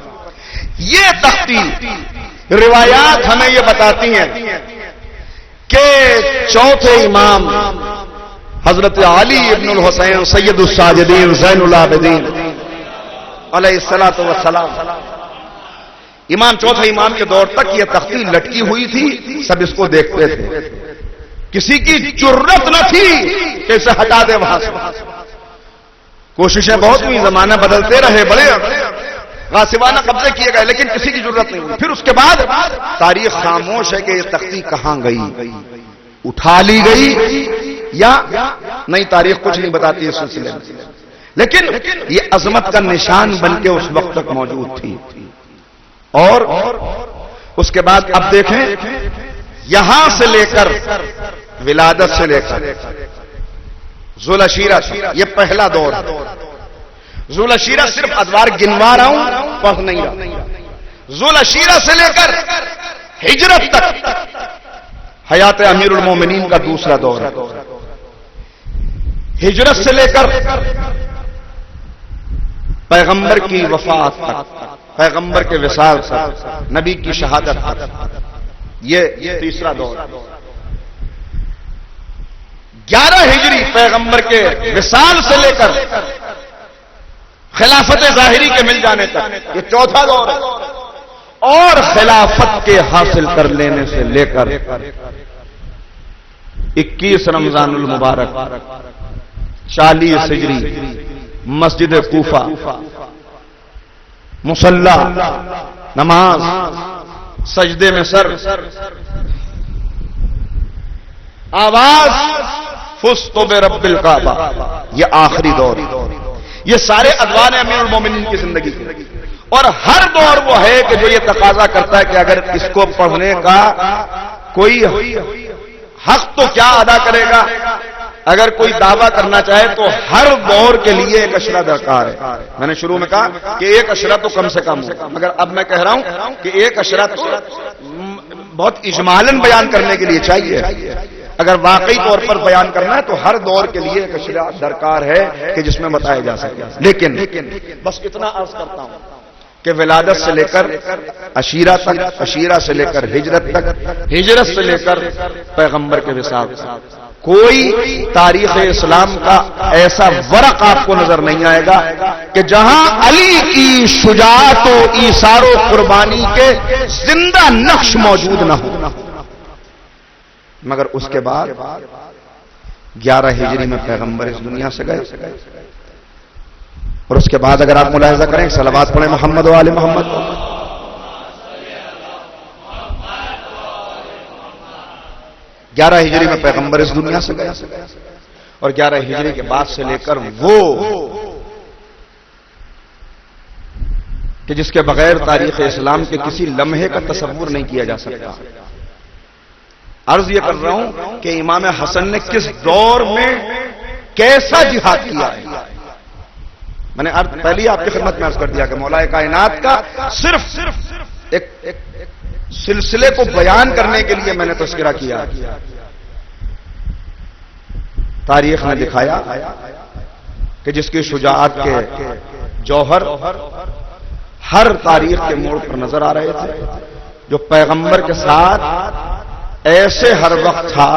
یہ تختی روایات ہمیں یہ بتاتی ہیں کہ چوتھے امام حضرت علی ابن الحسین سید الساجدین زین العابدین علیہ الصلوۃ والسلام، امام چوتھے امام کے دور تک یہ تختی لٹکی ہوئی تھی، سب اس کو دیکھتے تھے، کسی کی جرت نہ تھی کہ اسے ہٹا دے وہاں سے۔ کوششیں بہت ہوئی، زمانہ بدلتے رہے، بڑے غاصبانہ قبضے کیے گئے، لیکن کسی کی ضرورت نہیں ہوئی۔ پھر اس کے بعد تاریخ خاموش ہے کہ یہ تختی کہاں گئی، اٹھا لی گئی یا نہیں، تاریخ کچھ نہیں بتاتی اس سلسلے میں، لیکن یہ عظمت کا نشان بن کے اس وقت تک موجود تھی۔ اور اس کے بعد اب دیکھیں، یہاں سے لے کر ولادت سے لے کر ذوالعشیرہ، یہ پہلا دور ہے۔ ذوالعشیرہ صرف ادوار گنوا رہا ہوں، پڑھ نہیں رہا۔ ذوالعشیرہ سے لے کر ہجرت تک حیات امیر المومنین کا دوسرا دور ہے۔ ہجرت سے لے کر پیغمبر کی وفات تک، پیغمبر کے وصال تک، نبی کی شہادت تک، یہ تیسرا دور ہے۔ 11 ہجری پیغمبر کے وصال سے لے کر خلافت ظاہری کے مل جانے تک یہ چوتھا دور ہے، اور خلافت کے حاصل کر لینے سے لے کر 21 رمضان المبارک 40 ہجری مسجد کوفہ، مصلی، نماز، سجدے میں سر، آواز فزت برب الکعبہ، یہ آخری دور، یہ سارے ادوار ہیں امیر المومنین کی زندگی کے۔ اور ہر دور وہ ہے کہ جو یہ تقاضا کرتا ہے کہ اگر اس کو پڑھنے کا کوئی حق تو کیا ادا کرے گا، اگر کوئی دعویٰ کرنا چاہے تو ہر دور کے لیے ایک اشرہ درکار ہے۔ میں نے شروع میں کہا کہ ایک اشرہ تو کم سے کم ہو، مگر اب میں کہہ رہا ہوں کہ ایک اشرہ تو بہت اجمالاً بیان کرنے کے لیے چاہیے۔ اگر واقعی طور پر بیان کرنا ہے تو ہر دور کے لیے ایک اشرہ درکار ہے کہ جس میں بتایا جا سکے۔ لیکن بس اتنا عرض کرتا ہوں کہ ولادت سے لے کر عشیرہ تک، عشیرہ سے لے کر ہجرت تک، ہجرت سے لے کر پیغمبر کے وصال تک، کوئی تاریخ اسلام کا ایسا ورق آپ کو نظر نہیں آئے گا کہ جہاں علی کی شجاعت و ایثار و قربانی کے زندہ نقش موجود نہ ہو۔ مگر اس کے بعد 11 ہجری میں پیغمبر اس دنیا سے گئے، اور اس کے بعد اگر آپ ملاحظہ کریں، صلوات پڑھیں محمد و آل محمد۔ 11 ہجری میں پیغمبر اس دنیا سے گئے، اور 11 ہجری کے بعد سے لے کر وہ کہ جس کے بغیر تاریخ اسلام کے کسی لمحے کا تصور نہیں کیا جا سکتا۔ عرض یہ کر رہا ہوں کہ امام حسن نے کس دور میں کیسا جہاد کیا ہے۔ میں نے پہلی آپ کی خدمت میں عرض کر دیا کہ مولا کائنات کا صرف ایک سلسلے کو بیان کرنے کے لیے میں نے تذکرہ کیا۔ تاریخ نے دکھایا کہ جس کی شجاعت کے جوہر ہر تاریخ کے موڑ پر نظر آ رہے تھے، جو پیغمبر کے ساتھ ایسے ہر وقت تھا۔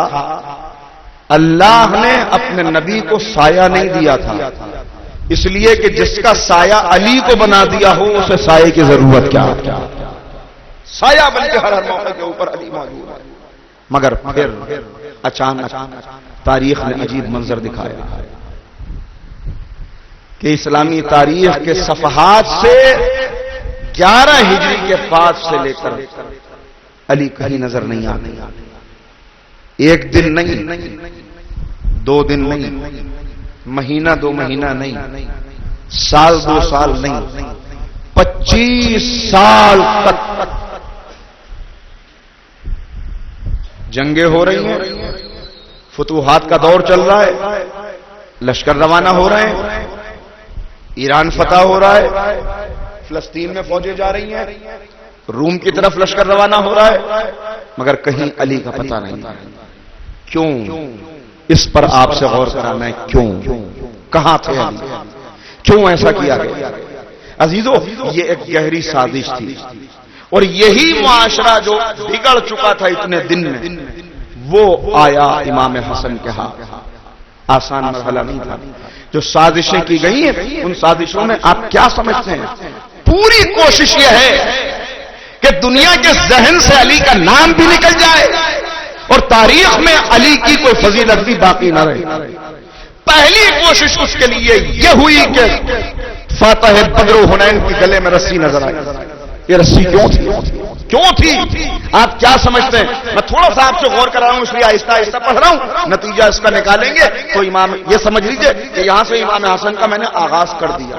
اللہ نے اپنے نبی کو سایہ نہیں دیا تھا، اس لیے کہ جس کا سایہ علی کو بنا دیا ہو اسے سایہ کی ضرورت کیا؟ سایہ بن کے ہر موقع کے اوپر علی موجود ہے۔ مگر پھر اچانک تاریخ نے عجیب منظر دکھایا کہ اسلامی تاریخ کے صفحات سے 11 ہجری کے بعد سے لے کر علی کہیں نظر نہیں آتے۔ ایک دن نہیں، 2 دن نہیں، مہینہ 2 مہینہ نہیں، سال 2 سال نہیں، 25 سال تک جنگیں ہو رہی ہیں، فتوحات کا دور چل رہا ہے، لشکر روانہ ہو رہے ہیں، ایران فتح ہو رہا ہے، فلسطین میں فوجیں جا رہی ہیں، روم کی طرف لشکر روانہ ہو رہا ہے، مگر کہیں علی کا پتہ نہیں۔ کیوں؟ اس پر آپ سے غور کرانا ہے، کیوں؟ کہاں تھے علی؟ کیوں ایسا کیا گیا؟ عزیزو، یہ ایک گہری سازش تھی، اور یہی معاشرہ جو بگڑ چکا تھا اتنے دن میں، وہ آیا امام حسن کے ہاتھ۔ آسان مرحلہ نہیں تھا۔ جو سازشیں کی گئی ہیں ان سازشوں میں آپ کیا سمجھتے ہیں؟ پوری کوشش یہ ہے کہ دنیا کے ذہن سے علی کا نام بھی نکل جائے اور تاریخ میں علی کی کوئی فضیلت بھی باقی نہ رہے۔ پہلی کوشش اس کے لیے یہ ہوئی کہ فاتح بدر و حنین کی گلے میں رسی نظر آئی۔ یہ رسی کیوں تھی؟ آپ کیا سمجھتے ہیں؟ میں تھوڑا سا آپ سے غور کر رہا ہوں، اس لیے آہستہ آہستہ پڑھ رہا ہوں، نتیجہ اس کا نکالیں گے تو امام یہ سمجھ لیجئے کہ یہاں سے امام حسن کا میں نے آغاز کر دیا۔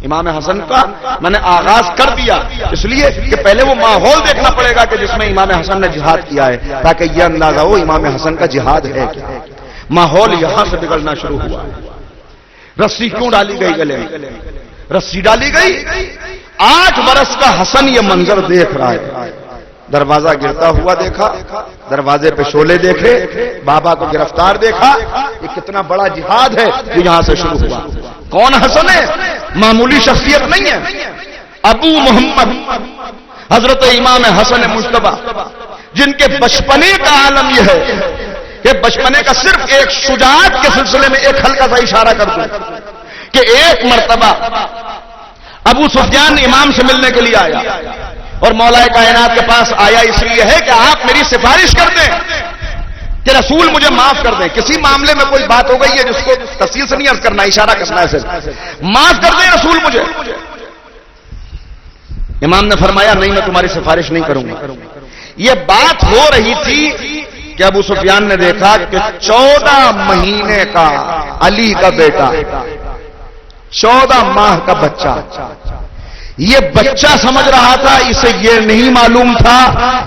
امام حسن کا میں نے آغاز کر دیا اس لیے کہ پہلے وہ ماحول دیکھنا پڑے گا کہ جس میں امام حسن نے جہاد کیا ہے، تاکہ یہ اندازہ ہو امام حسن کا جہاد ہے کیا۔ ماحول یہاں سے بگڑنا شروع ہوا۔ رسی کیوں ڈالی گئی گلے میں؟ رسی ڈالی گئی، 8 برس کا حسن یہ منظر دیکھ رہا ہے۔ دروازہ گرتا ہوا دیکھا، دروازے پہ شعلے دیکھے، بابا کو گرفتار دیکھا۔ یہ کتنا بڑا جہاد ہے جو یہاں سے شروع ہوا۔ کون حسن ہے؟ معمولی شخصیت نہیں ہے، ابو محمد حضرت امام حسن مجتبی، جن کے بچپنے کا عالم یہ ہے کہ بچپنے کا صرف ایک شجاعت کے سلسلے میں ایک ہلکا سا اشارہ کر دوں کہ ایک مرتبہ ابو سفیان امام سے ملنے کے لیے آیا اور مولا کائنات کے پاس آیا اس لیے ہے کہ آپ میری سفارش کر دیں کہ رسول مجھے معاف کر دیں۔ کسی معاملے میں کوئی بات ہو گئی ہے جس کو تفصیل سے نہیں عرض کرنا، اشارہ کرنا ہے صرف، معاف کر دیں رسول مجھے۔ امام نے فرمایا نہیں، میں تمہاری سفارش نہیں کروں گا۔ یہ بات ہو رہی تھی کہ ابو سفیان نے دیکھا کہ 14 مہینے کا علی کا بیٹا، 14 ماہ کا بچہ، یہ بچہ سمجھ رہا تھا، اسے یہ نہیں معلوم تھا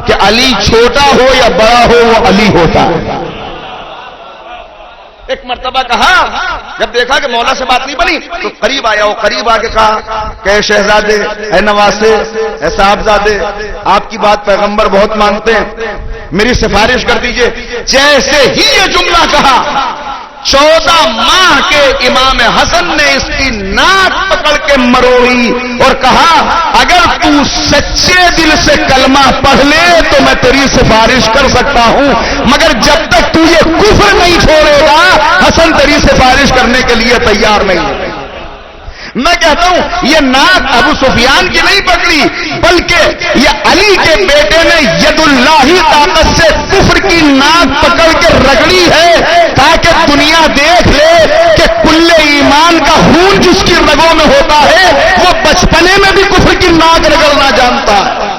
کہ علی چھوٹا ہو یا بڑا ہو وہ علی ہوتا ہے۔ ایک مرتبہ کہا، جب دیکھا کہ مولا سے بات نہیں بنی تو قریب آیا، وہ قریب آ کے کہا کہ شہزادے، اے نواسے، اے صاحبزادے، آپ کی بات پیغمبر بہت مانتے ہیں، میری سفارش کر دیجئے۔ جیسے ہی یہ جملہ کہا، 14 ماہ کے امام حسن نے اس کی ناک پکڑ کے مروڑی اور کہا اگر تو سچے دل سے کلمہ پڑھ لے تو میں تیری سفارش کر سکتا ہوں، مگر جب تک تو یہ کفر نہیں چھوڑے گا حسن تیری سفارش کرنے کے لیے تیار نہیں ہے۔ میں کہتا ہوں یہ ناک ابو سفیان کی نہیں پکڑی، بلکہ یہ علی کے بیٹے نے ید اللہ طاقت سے کفر کی ناک پکڑ کے رگڑی ہے تاکہ دنیا دیکھ لے کہ کل ایمان کا خون جس کی رگوں میں ہوتا ہے وہ بچپنے میں بھی کفر کی ناک رگڑنا جانتا ہے۔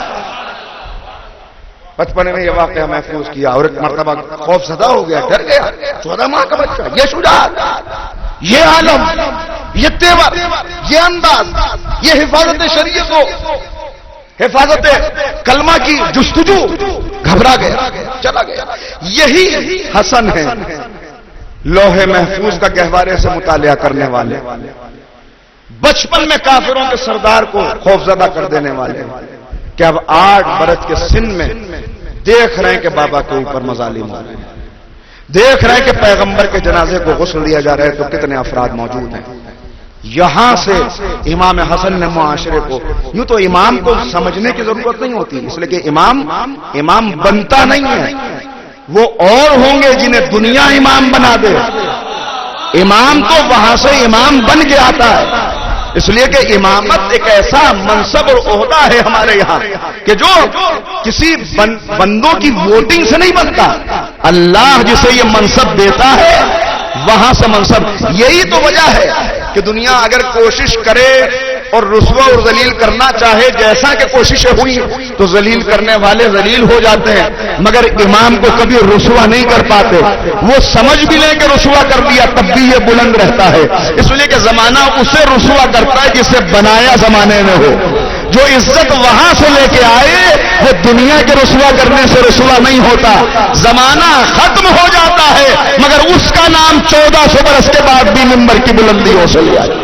بچپنے میں یہ واقعہ محفوظ کیا اور ایک مرتبہ خوف زدہ ہو گیا، ڈر گیا۔ 14 ماہ کا بچہ، یہ شجاعت، یہ عالم، یہ تیور، یہ انداز، یہ حفاظت شریعت کو، حفاظت کلمہ کی جستجو، گھبرا گیا، چلا گیا۔ یہی حسن ہے لوح محفوظ کا گہوارے سے مطالعہ کرنے والے، بچپن میں کافروں کے سردار کو خوفزدہ کر دینے والے، کہ اب 8 برس کے سن میں دیکھ رہے ہیں کہ بابا کے اوپر مظالم ہو رہے ہیں، دیکھ رہے ہیں کہ پیغمبر کے جنازے کو غسل دیا جا رہا ہے تو کتنے افراد موجود ہیں، یہاں سے امام حسن نے معاشرے کو، یوں تو امام کو سمجھنے کی ضرورت نہیں ہوتی، اس لیے کہ امام بنتا نہیں ہے، وہ اور ہوں گے جنہیں دنیا امام بنا دے، امام تو وہاں سے امام بن کے آتا ہے، اس لیے کہ امامت ایک ایسا منصب اور عہدہ ہے ہمارے یہاں کہ جو کسی بندوں کی ووٹنگ سے نہیں بنتا، اللہ جسے یہ منصب دیتا ہے وہاں سے منصب، یہی تو وجہ ہے کہ دنیا اگر کوشش کرے اور رسوا اور ذلیل کرنا چاہے، جیسا کہ کوششیں ہوئی تو ذلیل کرنے والے ذلیل ہو جاتے ہیں، مگر امام کو کبھی رسوا نہیں کر پاتے، وہ سمجھ بھی لیں کہ رسوا کر دیا تب بھی یہ بلند رہتا ہے، اس لیے کہ زمانہ اسے رسوا کرتا ہے جسے بنایا زمانے میں ہو، جو عزت وہاں سے لے کے آئے وہ دنیا کے رسوا کرنے سے رسوا نہیں ہوتا، زمانہ ختم ہو جاتا ہے مگر اس کا نام 1400 برس کے بعد بھی منبر کی بلندیوں سے لیا جائے۔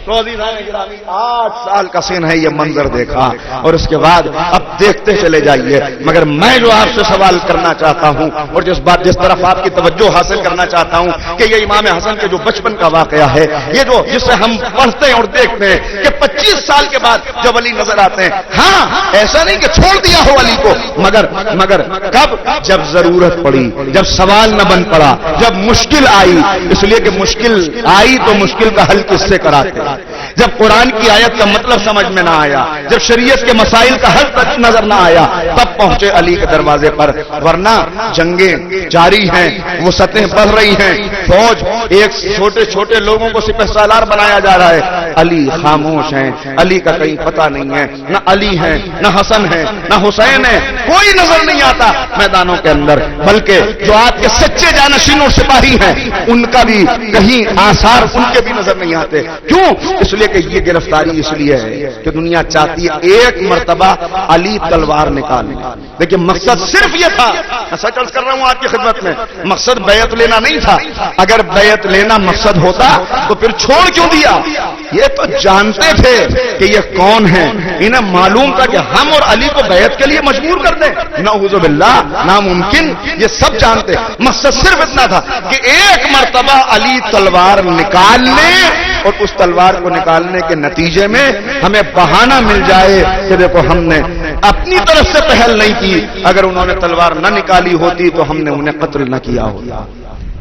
تو عزیزان گرامی 8 سال کا سن ہے، یہ منظر دیکھا اور اس کے بعد اب دیکھتے چلے جائیے، مگر میں جو آپ سے سوال کرنا چاہتا ہوں اور جس طرف آپ کی توجہ حاصل کرنا چاہتا ہوں کہ یہ امام حسن کے جو بچپن کا واقعہ ہے، یہ جو جسے ہم پڑھتے ہیں اور دیکھتے ہیں کہ 25 سال کے بعد جب علی نظر آتے ہیں، ہاں ایسا نہیں کہ چھوڑ دیا ہو علی کو، مگر کب؟ جب ضرورت پڑی، جب سوال نہ بن پڑا، جب مشکل آئی، اس لیے کہ مشکل آئی تو مشکل کا حل کس سے کراتے، جب قرآن کی آیت کا مطلب سمجھ میں نہ آیا، جب شریعت کے مسائل کا حل تک نظر نہ آیا، تب پہنچے علی کے دروازے پر، ورنہ جنگیں جاری ہیں، وسعتیں بڑھ رہی ہیں، فوج ایک چھوٹے چھوٹے لوگوں کو سپہ سالار بنایا جا رہا ہے، علی خاموش ہیں، علی کا کہیں پتہ نہیں ہے، نہ علی ہیں نہ حسن ہیں نہ حسین ہیں، کوئی نظر نہیں آتا میدانوں کے اندر، بلکہ جو آپ کے سچے جانشین اور سپاہی ہیں ان کا بھی کہیں آثار ان کے بھی نظر نہیں آتے، کیوں؟ اس لیے کہ یہ گرفتاری اس لیے ہے کہ دنیا چاہتی ہے ایک مرتبہ علی تلوار نکالنے، لیکن مقصد صرف یہ تھا، میں سچ عرض کر رہا ہوں آپ کی خدمت میں، مقصد بیعت لینا نہیں تھا، اگر بیعت لینا مقصد ہوتا تو پھر چھوڑ کیوں دیا؟ یہ تو جانتے تھے کہ یہ کون ہیں، انہیں معلوم تھا کہ ہم اور علی کو بیعت کے لیے مجبور کر دیں، نعوذ باللہ ناممکن، یہ سب جانتے، مقصد صرف اتنا تھا کہ ایک مرتبہ علی تلوار نکال لیں اور اس تلوار کو نکالنے کے نتیجے میں ہمیں بہانہ مل جائے کہ دیکھو ہم نے اپنی طرف سے پہل نہیں کی، اگر انہوں نے تلوار نہ نکالی ہوتی تو ہم نے انہیں قتل نہ کیا ہوتا۔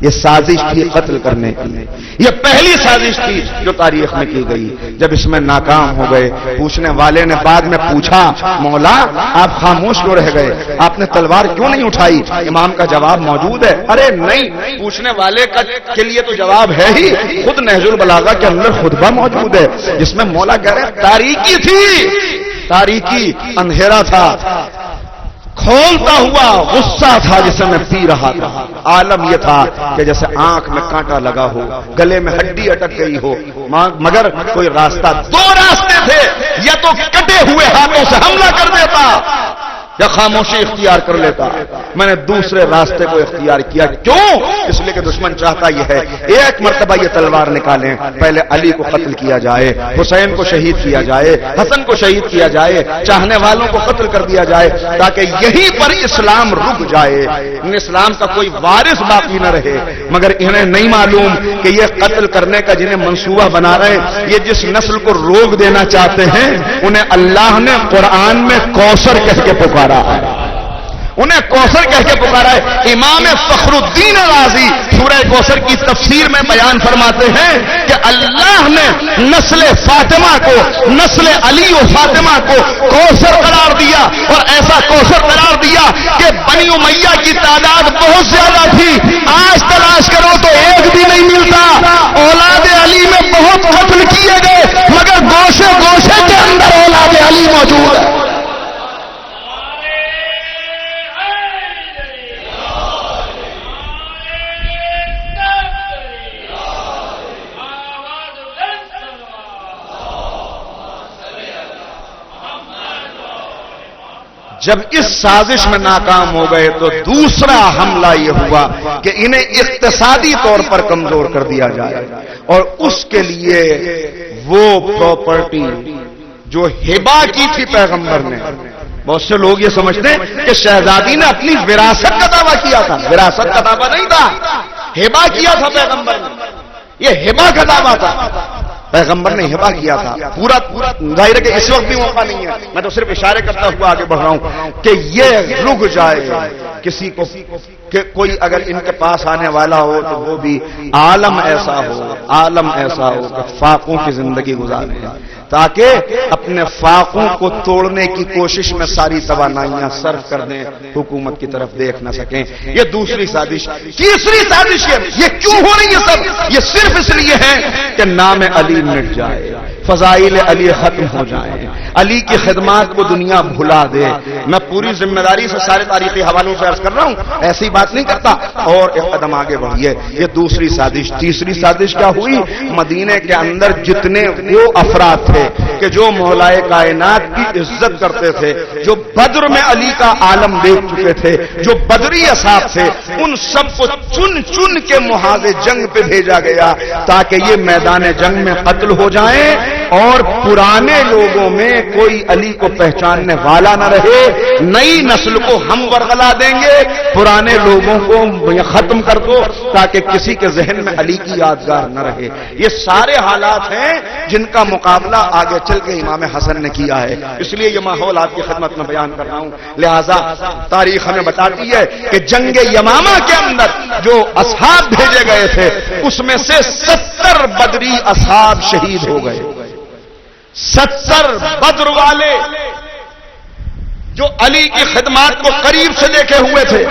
یہ سازش تھی قتل کرنے کی، یہ پہلی سازش تھی جو تاریخ میں کی گئی، جب اس میں ناکام ہو گئے، پوچھنے والے نے بعد میں پوچھا مولا آپ خاموش کیوں رہ گئے، آپ نے تلوار کیوں نہیں اٹھائی؟ امام کا جواب موجود ہے، ارے نہیں، پوچھنے والے کے لیے تو جواب ہے ہی، خود نہج البلاغہ کے اندر خطبہ موجود ہے جس میں مولا کہہ رہے ہیں تاریکی تھی، تاریکی اندھیرا تھا، کھولتا ہوا غصہ تھا جسے میں پی رہا تھا، عالم یہ تھا کہ جیسے آنکھ میں کانٹا لگا ہو، گلے میں ہڈی اٹک گئی ہو، مگر کوئی راستہ، دو راستے تھے، یا تو کٹے ہوئے ہاتھوں سے حملہ کر دیتا یا خاموشی اختیار کر لیتا، میں نے دوسرے راستے کو اختیار کیا، کیوں؟ اس لیے کہ دشمن چاہتا یہ ہے ایک مرتبہ یہ تلوار نکالیں، پہلے علی کو قتل کیا جائے، حسین کو شہید کیا جائے، حسن کو شہید کیا جائے، چاہنے والوں کو قتل کر دیا جائے، تاکہ یہیں پر اسلام رک جائے، اسلام کا کوئی وارث باقی نہ رہے، مگر انہیں نہیں معلوم کہ یہ قتل کرنے کا جنہیں منصوبہ بنا رہے ہیں، یہ جس نسل کو روک دینا چاہتے ہیں انہیں اللہ نے قرآن میں کوثر کہہ کے پکارا، انہیں کوثر کہہ کے پکارا ہے۔ امام فخر الدین رازی سورہ کوثر کی تفسیر میں بیان فرماتے ہیں کہ اللہ نے نسل فاطمہ کو، نسل علی و فاطمہ کو کوثر قرار دیا، اور ایسا کوثر قرار دیا کہ بنی امیہ کی تعداد بہت زیادہ تھی، آج تلاش کرو تو ایک بھی نہیں ملتا، اولاد علی میں بہت قتل کیے گئے مگر گوشے گوشے کے اندر اولاد علی موجود ہے۔ جب اس سازش میں ناکام ہو گئے تو دوسرا حملہ یہ ہوا کہ انہیں اقتصادی طور پر کمزور کر دیا جائے، اور اس کے لیے وہ پراپرٹی جو ہبہ کی تھی پیغمبر نے، بہت سے لوگ یہ سمجھتے ہیں کہ شہزادی نے اپنی وراثت کا دعویٰ کیا تھا. وراثت کا دعویٰ نہیں تھا، ہبہ کیا تھا پیغمبر نے. یہ ہبہ کا دعویٰ تھا، پیغمبر نے ہبہ کیا تھا. پورا ظاہر ہے کہ اس وقت بھی موقع نہیں ہے، میں تو صرف اشارے کرتا ہوا آگے بڑھ رہا ہوں کہ یہ رک جائے کسی کو کہ کوئی اگر ان کے پاس آنے والا ہو تو وہ بھی عالم ایسا ہو کہ فاقوں کی زندگی گزارے، تاکہ اپنے فاقوں کو توڑنے کی کوشش میں ساری توانائیاں صرف کر دیں، حکومت کی طرف دیکھ نہ سکیں. یہ دوسری سازش. تیسری سازش یہ کیوں ہو رہی ہے سب؟ یہ صرف اس لیے ہے کہ نام علی مٹ جائے، فضائل علی ختم ہو جائیں، علی کی خدمات کو دنیا بھلا دے. میں پوری ذمہ داری سے سارے تاریخی حوالوں سے عرض کر رہا ہوں، ایسی بات نہیں کرتا. اور ایک قدم آگے بڑھیے. یہ دوسری سازش. تیسری سازش کیا ہوئی؟ مدینے کے اندر جتنے وہ افراد تھے کہ جو مولائے کائنات کی عزت کرتے تھے، جو بدر میں علی کا عالم دیکھ چکے تھے، جو بدری اصحاب تھے، ان سب کو چن چن کے محاذ جنگ پہ بھیجا گیا تاکہ یہ میدان جنگ میں قتل ہو جائیں اور پرانے لوگوں میں کوئی علی کو پہچاننے والا نہ رہے. نئی نسل کو ہم ورغلا دیں گے، پرانے لوگوں کو ختم کر دو تاکہ کسی کے ذہن میں علی کی یادگار نہ رہے. یہ سارے حالات ہیں جن کا مقابلہ آگے چل کے امام حسن نے کیا ہے. اس لیے یہ ماحول آپ کی خدمت میں بیان کر رہا ہوں. لہذا تاریخ ہمیں بتاتی ہے کہ جنگ یمامہ کے اندر جو اصحاب بھیجے گئے تھے اس میں سے 70 بدری اصحاب شہید ہو گئے. 70 بدر والے جو علی کی خدمات کو قریب سے دیکھے ہوئے تھے،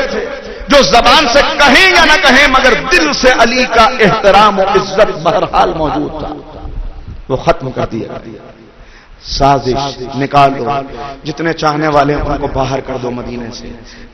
جو زبان سے کہیں یا نہ کہیں مگر دل سے علی کا احترام و عزت بہرحال موجود تھا، وہ ختم کر دیا. سازش نکالو، جتنے چاہنے والے ہیں ان کو باہر کر دو مدینے سے.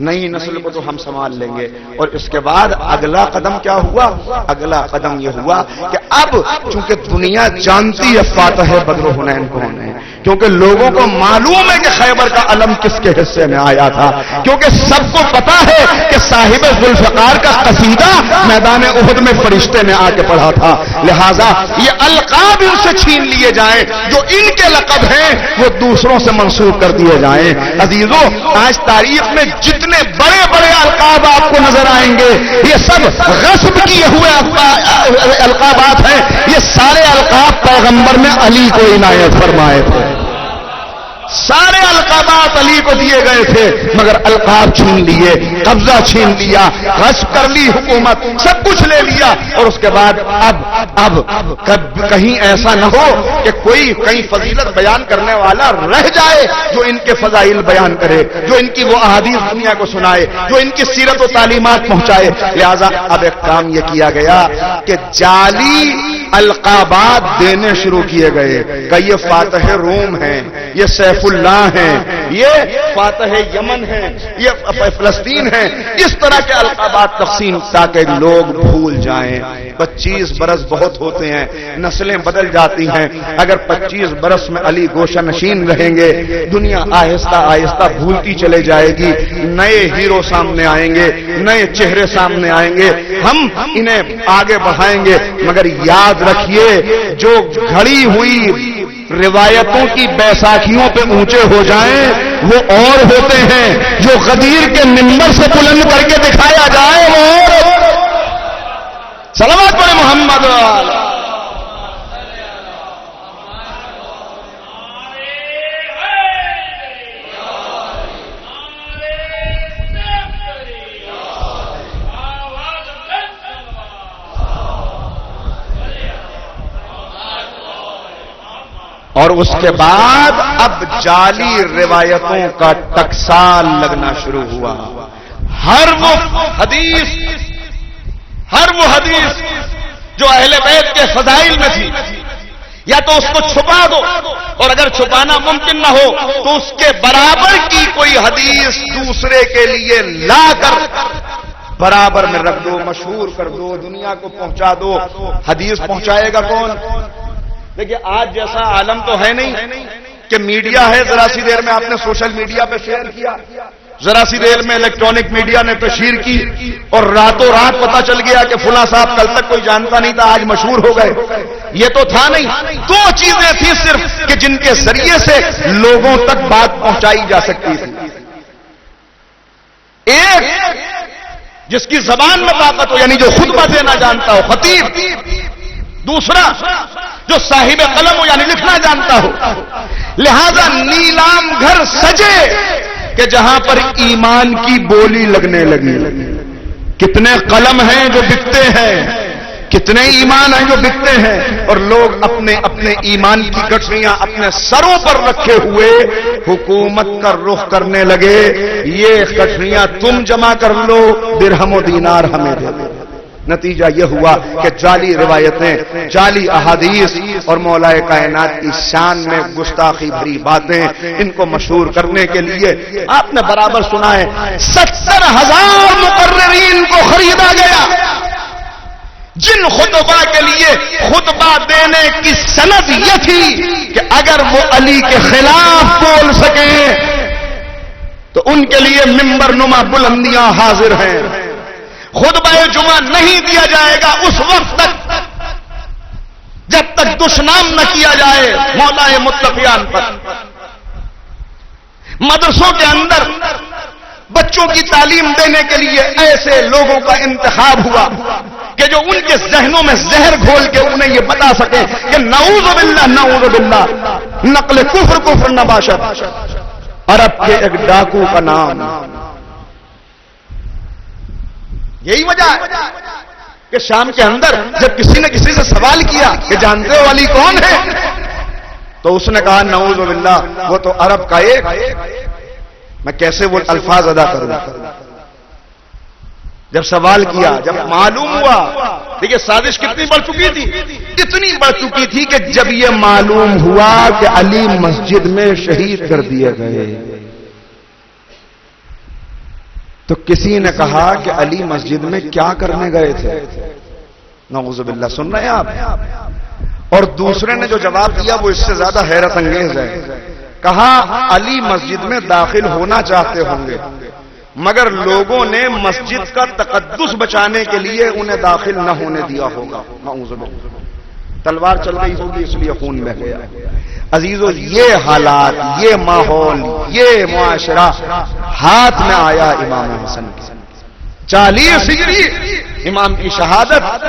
نئی نسل کو تو ہم سنبھال لیں گے. اور اس کے بعد اگلا قدم کیا ہوا؟ اگلا قدم یہ ہوا کہ اب چونکہ دنیا جانتی ہے فاتح بدر و حنین کون ہے، کیونکہ لوگوں کو معلوم ہے کہ خیبر کا علم کس کے حصے میں آیا تھا، کیونکہ سب کو پتا ہے کہ صاحب ذوالفقار کا قصیدہ میدان احد میں فرشتے نے آ کے پڑھا تھا. لہذا یہ القاب ان سے چھین لیے جائیں، جو ان کے لقب ہیں وہ دوسروں سے منسوخ کر دیے جائیں. عزیزو، آج تاریخ میں جتنے بڑے بڑے القاب آپ کو نظر آئیں گے یہ سب غصب کیے ہوئے القابات ہیں. یہ سارے القاب پیغمبر نے علی کو عنایت فرمائے تھے. سارے القابات علی کو دیے گئے تھے مگر القاب چھین لیے، قبضہ چھین لیا، غصب کر لی حکومت، سب کچھ لے لیا. اور اس کے بعد اب کہیں ایسا نہ ہو کہ کوئی کہیں فضیلت بیان کرنے والا رہ جائے جو ان کے فضائل بیان کرے، جو ان کی وہ احادیث دنیا کو سنائے، جو ان کی سیرت و تعلیمات پہنچائے. لہذا اب ایک کام یہ کیا گیا کہ جعلی القابات دینے شروع کیے گئے کہ یہ فاتح روم ہیں، یہ سیف اللہ ہیں، یہ فاتح یمن ہیں، یہ فلسطین ہیں. اس طرح کے القابات تقسیم تاکہ لوگ بھول جائیں. 25 برس بہت ہوتے ہیں، نسلیں بدل جاتی ہیں. اگر 25 برس میں علی گوشہ نشین رہیں گے، دنیا آہستہ آہستہ بھولتی چلے جائے گی. نئے ہیرو سامنے آئیں گے، نئے چہرے سامنے آئیں گے، ہم انہیں آگے بڑھائیں گے. مگر یاد رکھیے جو گھڑی ہوئی روایتوں کی بیساکھیوں پہ اونچے ہو جائیں وہ اور ہوتے ہیں، جو غدیر کے منبر سے بلند کر کے دکھایا جائے وہ اور. صلوات پڑھیں محمد والا. اور اس کے بعد اب جعلی روایتوں کا ٹکسال لگنا شروع ہوا. ہر وہ حدیث جو اہل بیت کے فضائل میں تھی یا تو اس کو چھپا دو، اور اگر چھپانا ممکن نہ ہو تو اس کے برابر کی کوئی حدیث دوسرے کے لیے لا کر برابر میں رکھ دو، مشہور کر دو، دنیا کو پہنچا دو. حدیث پہنچائے گا کون؟ دیکھیے آج جیسا عالم تو ہے نہیں کہ میڈیا ہے، ذرا سی دیر میں آپ نے سوشل میڈیا پہ شیئر کیا، ذرا سی دیر میں الیکٹرانک میڈیا نے تشہیر کی اور راتوں رات پتہ چل گیا کہ فلاں صاحب کل تک کوئی جانتا نہیں تھا، آج مشہور ہو گئے. یہ تو تھا نہیں. دو چیزیں تھیں صرف کہ جن کے ذریعے سے لوگوں تک بات پہنچائی جا سکتی تھی. ایک جس کی زبان میں طاقت ہو، یعنی جو خطبہ دینا جانتا ہو، خطیب. دوسرا جو صاحب قلم ہو، یعنی لکھنا جانتا ہو. لہذا نیلام گھر سجے کہ جہاں پر ایمان کی بولی لگنے لگی. کتنے قلم ہیں جو بکتے ہیں، کتنے ایمان ہیں جو بکتے ہیں، اور لوگ اپنے اپنے ایمان کی گٹھڑیاں اپنے سروں پر رکھے ہوئے حکومت کا رخ کرنے لگے. یہ گٹھڑیاں تم جمع کر لو، درہم و دینار ہمیں دے دو. نتیجہ یہ ہوا کہ جعلی روایتیں، جعلی احادیث اور مولا کائنات کی شان میں گستاخی بھری باتیں، ان کو مشہور کرنے کے لیے آپ نے برابر سنا ہے 70,000 مقررین کو خریدا گیا، جن خطبہ کے لیے خطبہ دینے کی سند یہ تھی کہ اگر وہ علی کے خلاف بول سکیں تو ان کے لیے ممبر نما بلندیاں حاضر ہیں. خطبہ جمعہ نہیں دیا جائے گا اس وقت تک جب تک دشنام نہ کیا جائے مولا متقیان پر. مدرسوں کے اندر بچوں کی تعلیم دینے کے لیے ایسے لوگوں کا انتخاب ہوا کہ جو ان کے ذہنوں میں زہر گھول کے انہیں یہ بتا سکے کہ نعوذ باللہ نعوذ باللہ نقل کفر نباشت. عرب کے ایک ڈاکو کا نام. یہی وجہ ہے کہ شام کے اندر جب کسی نے کسی سے سوال کیا کہ جانتے ہو علی کون ہے، تو اس نے کہا نعوذ باللہ وہ تو عرب کا ایک. میں کیسے وہ الفاظ ادا کروں؟ جب سوال کیا، جب معلوم ہوا، دیکھیے سازش کتنی بڑھ چکی تھی، اتنی بڑھ چکی تھی کہ جب یہ معلوم ہوا کہ علی مسجد میں شہید کر دیے گئے تو کسی نے کہا کہ علی مسجد میں کیا کرنے گئے تھے. نعوذ باللہ. سن رہے ہیں آپ؟ اور دوسرے نے جو جواب دیا وہ اس سے زیادہ حیرت انگیز ہے. کہا علی مسجد میں داخل ہونا چاہتے ہوں گے مگر لوگوں نے مسجد کا تقدس بچانے کے لیے انہیں داخل نہ ہونے دیا ہوگا. نعوذ باللہ. تلوار چل رہی ہوگی اس لیے خون بہہ گیا. عزیزو یہ حالات، یہ ماحول، یہ معاشرہ ہاتھ میں آیا امام حسن کی. 40 ہجری امام کی شہادت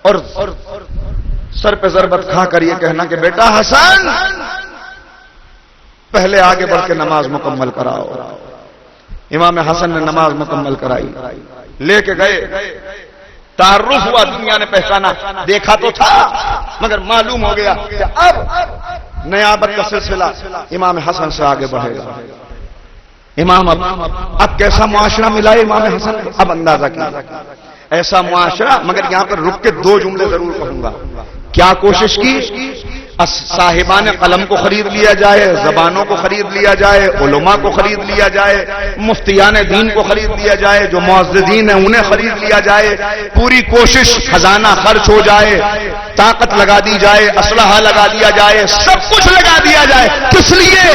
اور سر پہ ضربت کھا کر یہ کہنا کہ بیٹا حسن پہلے آگے بڑھ کے نماز مکمل کراؤ. امام حسن نے نماز مکمل کرائی، لے کے گئے. تعارف ہوا، دنیا نے پہچانا. دیکھا تو تھا مگر معلوم ہو گیا کہ اب نیابت کا سلسلہ امام حسن سے آگے بڑھے گا. امام اب کیسا معاشرہ ملا ہے امام حسن، اب اندازہ کیا. ایسا معاشرہ، مگر یہاں پر رک کے 2 جملے ضرور کہوں گا. کیا کوشش کی؟ صاحبان قلم کو خرید لیا جائے، زبانوں کو خرید لیا جائے، علماء کو خرید لیا جائے، مفتیان دین کو خرید لیا جائے، جو معززین ہیں انہیں خرید لیا جائے. پوری کوشش، خزانہ خرچ ہو جائے، طاقت لگا دی جائے، اسلحہ لگا دیا جائے، سب کچھ لگا دیا جائے. کس لیے؟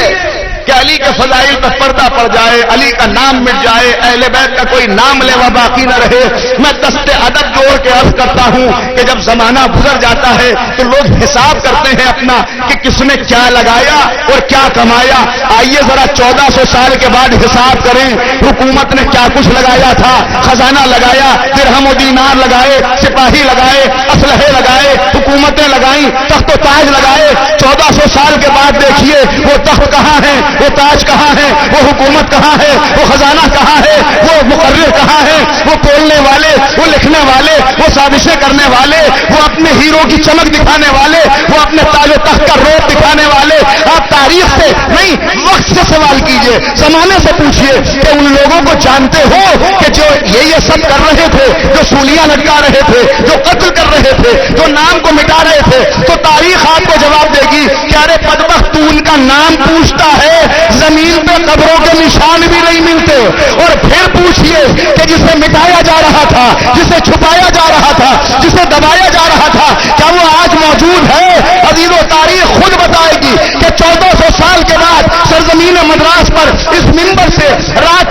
کہ علی کے فضائل پر پردہ پڑ جائے، علی کا نام مٹ جائے، اہل بیت کا کوئی نام لیوا باقی نہ رہے. میں دست ادب جوڑ کے عرض کرتا ہوں کہ جب زمانہ گزر جاتا ہے تو لوگ حساب کرتے ہیں اپنا کہ کس نے کیا لگایا اور کیا کمایا. آئیے ذرا 1400 سال کے بعد حساب کریں، حکومت نے کیا کچھ لگایا تھا. خزانہ لگایا، درہم و دینار لگائے، سپاہی لگائے، اسلحے لگائے، حکومتیں لگائیں، تخت و تاج لگائے. 1400 سال کے بعد دیکھیے وہ تخت کہاں ہے، وہ تاج کہاں ہے، وہ حکومت کہاں ہے، وہ خزانہ کہاں ہے، وہ مقرر کہاں ہے، وہ کھولنے والے، وہ لکھنے والے، وہ سازشیں کرنے والے، وہ اپنے ہیرو کی چمک دکھانے والے، وہ اپنے تاج و تخت کا روپ دکھانے والے. آپ تاریخ سے نہیں، وقت سے سوال کیجئے، زمانے سے پوچھئے کہ ان لوگوں کو جانتے ہو کہ جو یہ سب کر رہے تھے، جو سولیاں لٹکا رہے تھے، جو قتل کر رہے تھے، جو نام کو مٹا رہے تھے، تو تاریخ آپ کو جواب دے گی کہ ارے بدبخت تو ان کا نام پوچھتا ہے، زمین پہ قبروں کے نشان بھی نہیں ملتے. اور پھر پوچھئے کہ جسے مٹایا جا رہا تھا، جسے چھپایا جا رہا تھا، جسے دبایا جا رہا تھا، کیا وہ آج موجود ہے؟ عزیزو تاریخ خود بتائے گی کہ 1400 سال کے بعد سرزمین مدراس پر اس منبر سے رات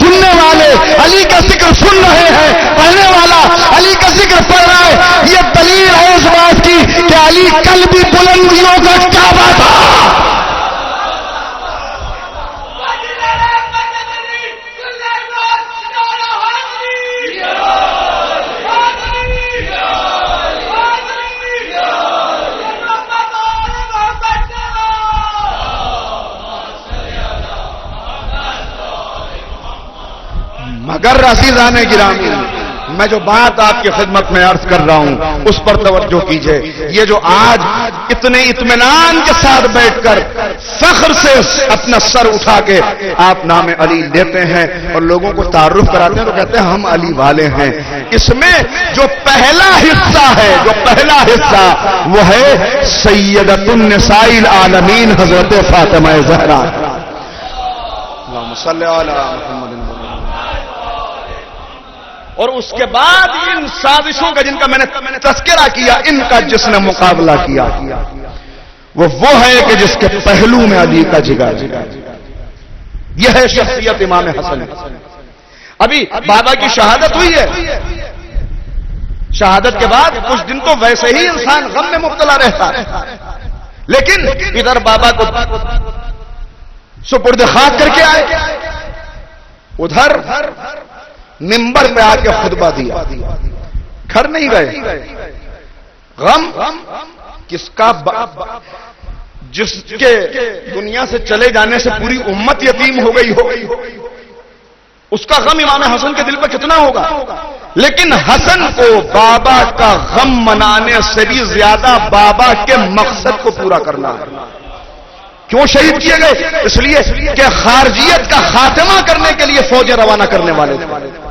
سننے والے علی کا ذکر سن رہے ہیں، پڑھنے والا علی کا ذکر پڑھ رہا ہے، یہ دلیل ہے اس بات کی کہ علی کل بھی بلندیوں کا کعبہ تھا۔ مگر عزیزان گرامی، میں جو بات آپ کی خدمت میں عرض کر رہا ہوں اس پر توجہ کیجئے۔ یہ جو آج اتنے اطمینان کے ساتھ بیٹھ کر فخر سے اپنا سر اٹھا کے آپ نام علی لیتے ہیں اور لوگوں کو تعارف کراتے ہیں تو کہتے ہیں ہم علی والے ہیں، اس میں جو پہلا حصہ ہے، جو پہلا حصہ وہ ہے سیدۃ النساء العالمین حضرت فاطمہ زہرا۔ اللہم صلی علی محمد۔ اور اس کے بعد ان سازشوں کا جن کا میں نے تذکرہ کیا، ان کا جس نے مقابلہ کیا وہ ہے کہ جس کے پہلو میں علی کا جگر۔ یہ ہے شخصیت امام حسن۔ ابھی بابا کی شہادت ہوئی ہے، شہادت کے بعد کچھ دن تو ویسے ہی انسان غم میں مبتلا رہتا ہے، لیکن ادھر بابا کو سپرد خاک کر کے آئے، ادھر منبر پہ آ کے خطبہ دیا، گھر نہیں گئے۔ غم کس کا؟ جس کے دنیا سے چلے جانے سے پوری امت یتیم ہو گئی ہو، اس کا غم امام حسن کے دل پہ کتنا ہوگا؟ لیکن حسن کو بابا کا غم منانے سے بھی زیادہ بابا کے مقصد کو پورا کرنا ہے۔ کیوں شہید کیے گئے؟ اس لیے کہ خارجیت کا خاتمہ کرنے کے لیے فوجیں روانہ کرنے والے تھے۔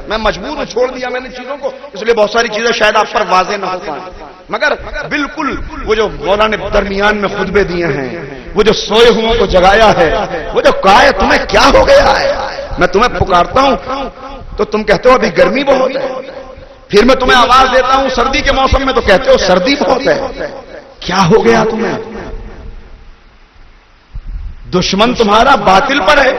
میں مجبور ہوں، چھوڑ دیا میں نے چیزوں کو، اس لیے بہت ساری چیزیں شاید آپ پر واضح نہ ہو پائیں، مگر بالکل وہ جو مولا نے درمیان میں خطبے دیے ہیں، وہ جو سوئے ہوئے کو جگایا ہے، وہ جو کہا ہے تمہیں کیا ہو گیا ہے، میں تمہیں پکارتا ہوں تو تم کہتے ہو ابھی گرمی بہت ہے، پھر میں تمہیں آواز دیتا ہوں سردی کے موسم میں تو کہتے ہو سردی بہت ہے، کیا ہو گیا تمہیں؟ دشمن تمہارا باطل پر ہے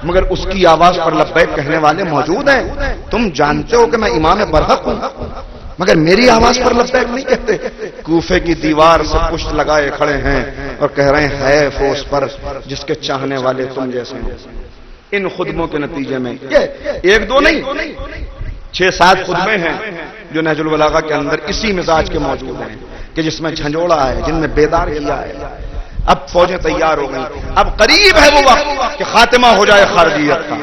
مگر اس کی آواز پر لبیک کہنے والے موجود ہیں، تم جانتے ہو کہ میں امام برحق ہوں مگر میری آواز پر لبیک نہیں کہتے۔ کوفے کی دیوار سے پشت لگائے کھڑے ہیں اور کہہ رہے ہیں حیف ہو اس پر جس کے چاہنے والے تم جیسے ہیں۔ ان خطبوں کے نتیجے میں یہ ایک دو نہیں 6-7 خطبے ہیں جو نہج البلاغہ کے اندر اسی مزاج کے موجود ہیں کہ جس میں جھنجھوڑا ہے، جن میں بیدار کیا ہے۔ اب فوجیں تیار ہو گئی، اب قریب ہے وہ وقت کہ خاتمہ ہو جائے خارجیت کا،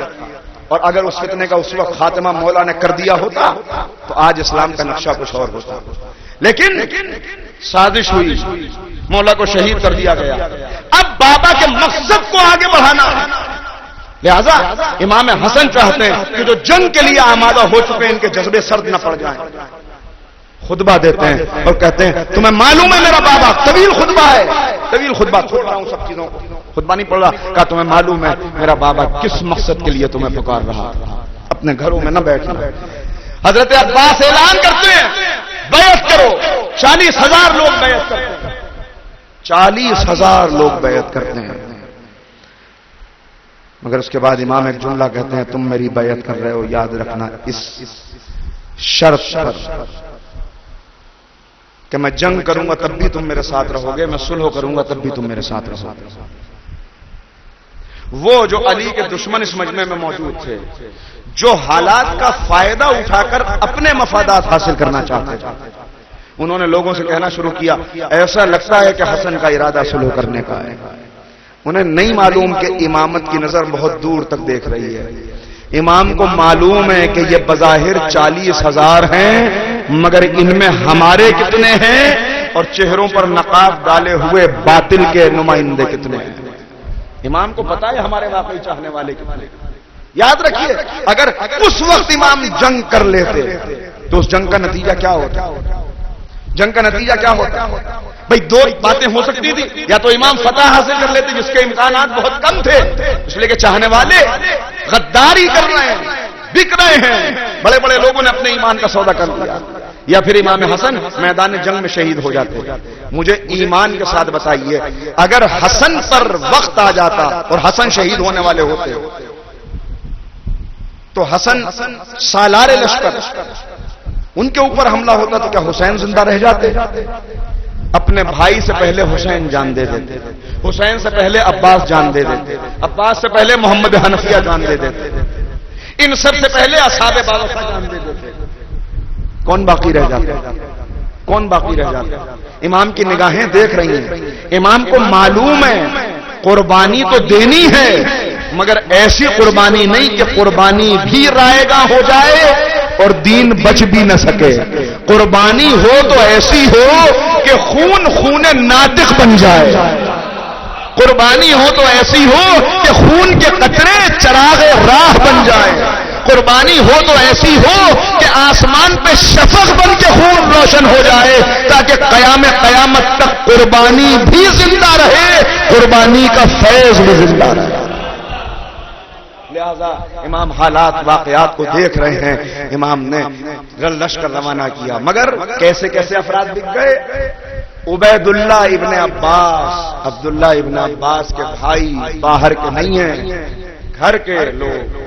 اور اگر اس فتنے کا اس وقت خاتمہ مولا نے کر دیا ہوتا تو آج اسلام کا نقشہ کچھ اور ہوتا، لیکن سازش ہوئی، مولا کو شہید کر دیا گیا۔ اب بابا کے مقصد کو آگے بڑھانا ہے، لہذا امام حسن چاہتے ہیں کہ جو جنگ کے لیے آمادہ ہو چکے ہیں ان کے جذبے سرد نہ پڑ جائیں۔ خطبہ دیتے ہیں اور کہتے ہیں تمہیں معلوم ہے میرا بابا، طویل خطبہ ہے، طویل خطبہ، چھوڑ رہا ہوں سب چیزوں کو، خطبہ نہیں پڑھ رہا، کہا تمہیں معلوم ہے میرا بابا کس مقصد کے لیے تمہیں پکار رہا، اپنے گھروں میں نہ بیٹھنا۔ حضرت عباس اعلان کرتے ہیں بیعت کرو، 40,000 لوگ بیعت کرتے ہیں، 40,000 لوگ بیعت کرتے ہیں، مگر اس کے بعد امام ایک جملہ کہتے ہیں تم میری بیعت کر رہے ہو، یاد رکھنا اس شرط پر کہ میں جنگ کروں گا تب بھی تم میرے ساتھ رہو گے، میں صلح کروں گا تب بھی تم میرے ساتھ رہو گے۔ وہ جو علی کے دشمن اس مجمع میں موجود تھے، جو حالات کا فائدہ اٹھا کر اپنے مفادات حاصل کرنا چاہتے تھے، انہوں نے لوگوں سے کہنا شروع کیا ایسا لگتا ہے کہ حسن کا ارادہ صلح کرنے کا ہے۔ انہیں نہیں معلوم کہ امامت کی نظر بہت دور تک دیکھ رہی ہے، امام کو معلوم ہے کہ یہ بظاہر 40,000 ہیں مگر ان میں ہمارے کتنے ہیں اور چہروں پر نقاب ڈالے ہوئے باطل کے نمائندے کتنے ہیں۔ امام کو پتا ہے ہمارے واقعی چاہنے والے کتنے۔ یاد رکھیے اگر اس وقت امام جنگ کر لیتے تو اس جنگ کا نتیجہ کیا ہوتا؟ جنگ کا نتیجہ کیا ہوتا؟ بھئی دو باتیں ہو سکتی تھی، یا تو امام فتح حاصل کر لیتے جس کے امکانات بہت کم تھے اس لیے کہ چاہنے والے غداری کر رہے ہیں، بک رہے ہیں، بڑے بڑے لوگوں نے اپنے ایمان کا سودا کر لیا، یا پھر امام حسن میدان جنگ میں شہید ہو جاتے۔ مجھے ایمان کے ساتھ بتائیے اگر حسن پر وقت آ جاتا اور حسن شہید ہونے والے ہوتے تو حسن سالار لشکر، ان کے اوپر حملہ ہوتا تو کیا حسین زندہ رہ جاتے؟ اپنے بھائی سے پہلے حسین جان دے دیتے، حسین سے پہلے عباس جان دے دیتے، عباس سے پہلے محمد حنفیہ جان دے دیتے، ان سب سے پہلے اصحاب باوفا جان دے دیتے، کون باقی رہ جاتا؟ کون باقی رہ جاتا؟ امام کی نگاہیں دیکھ رہی ہیں، امام کو معلوم ہے قربانی تو دینی ہے، مگر ایسی قربانی نہیں کہ قربانی بھی رائے گاں ہو جائے اور دین بچ بھی نہ سکے. قربانی ہو تو ایسی ہو کہ خون خون ناطق بن جائے. قربانی ہو تو ایسی ہو کہ خون کے قطرے چراغ راہ بن جائے. قربانی ہو تو ایسی ہو کہ آسمان پہ شفق بن کے خون روشن ہو جائے تاکہ قیامت تک قربانی بھی زندہ رہے، قربانی کا فیض بھی زندہ رہے. لہذا امام حالات واقعات کو دیکھ رہے ہیں، امام نے لشکر روانہ کیا، مگر کیسے کیسے افراد بک گئے. عبید اللہ ابن عباس، عبداللہ ابن عباس کے بھائی باہر کے نہیں ہیں، گھر کے لوگ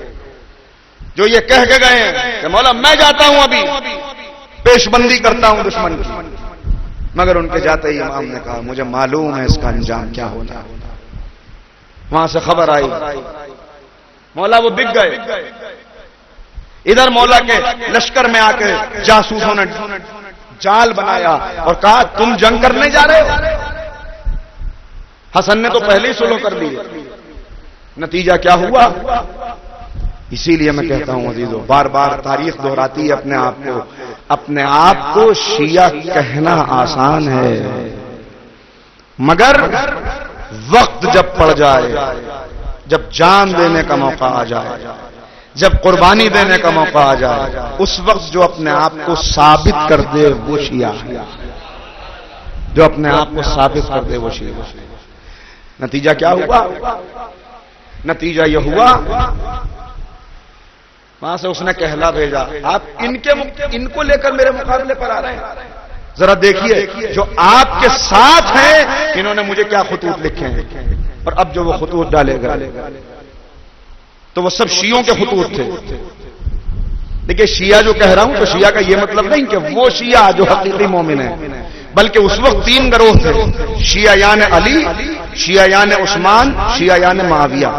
جو یہ کہہ کے گئے کہ مولا میں جاتا ہوں، ابھی پیش بندی کرتا ہوں دشمن کی، مگر ان کے جاتے ہی امام نے کہا مجھے معلوم ہے اس کا انجام کیا ہونا. وہاں سے خبر آئی، مولا وہ بک گئے. ادھر مولا کے لشکر میں آ کے جاسوسوں نے جال بنایا اور کہا تم جنگ کرنے جا رہے ہو. حسن نے تو پہلے ہی سلو کر لی. نتیجہ کیا ہوا؟ اسی لیے میں کہتا ہوں عزیزو، بار بار تاریخ دہراتی ہے اپنے آپ کو شیعہ کہنا آسان ہے، مگر وقت جب پڑ جائے، جب جان دینے کا موقع آ جائے، جب قربانی دینے کا موقع آ جائے، اس وقت جو اپنے آپ کو ثابت کر دے وہ شیعہ ہے. جو اپنے آپ کو ثابت کر دے وہ شیعہ. نتیجہ کیا ہوا؟ نتیجہ یہ ہوا وہاں سے اس نے کہلا بھیجا آپ ان کو لے کر میرے مقابلے پر آ رہے ہیں. ذرا دیکھیے جو آپ کے ساتھ ہیں انہوں نے مجھے کیا خطوط لکھے ہیں، اور اب جو وہ خطوط ڈالے گئے تو وہ سب شیعوں کے خطوط تھے. دیکھیے شیعہ جو کہہ رہا ہوں تو شیعہ کا یہ مطلب نہیں کہ وہ شیعہ جو حقیقی مومن ہیں، بلکہ اس وقت 3 گروہ تھے، شیعیان علی، شیعیان عثمان، شیعیان معاویہ.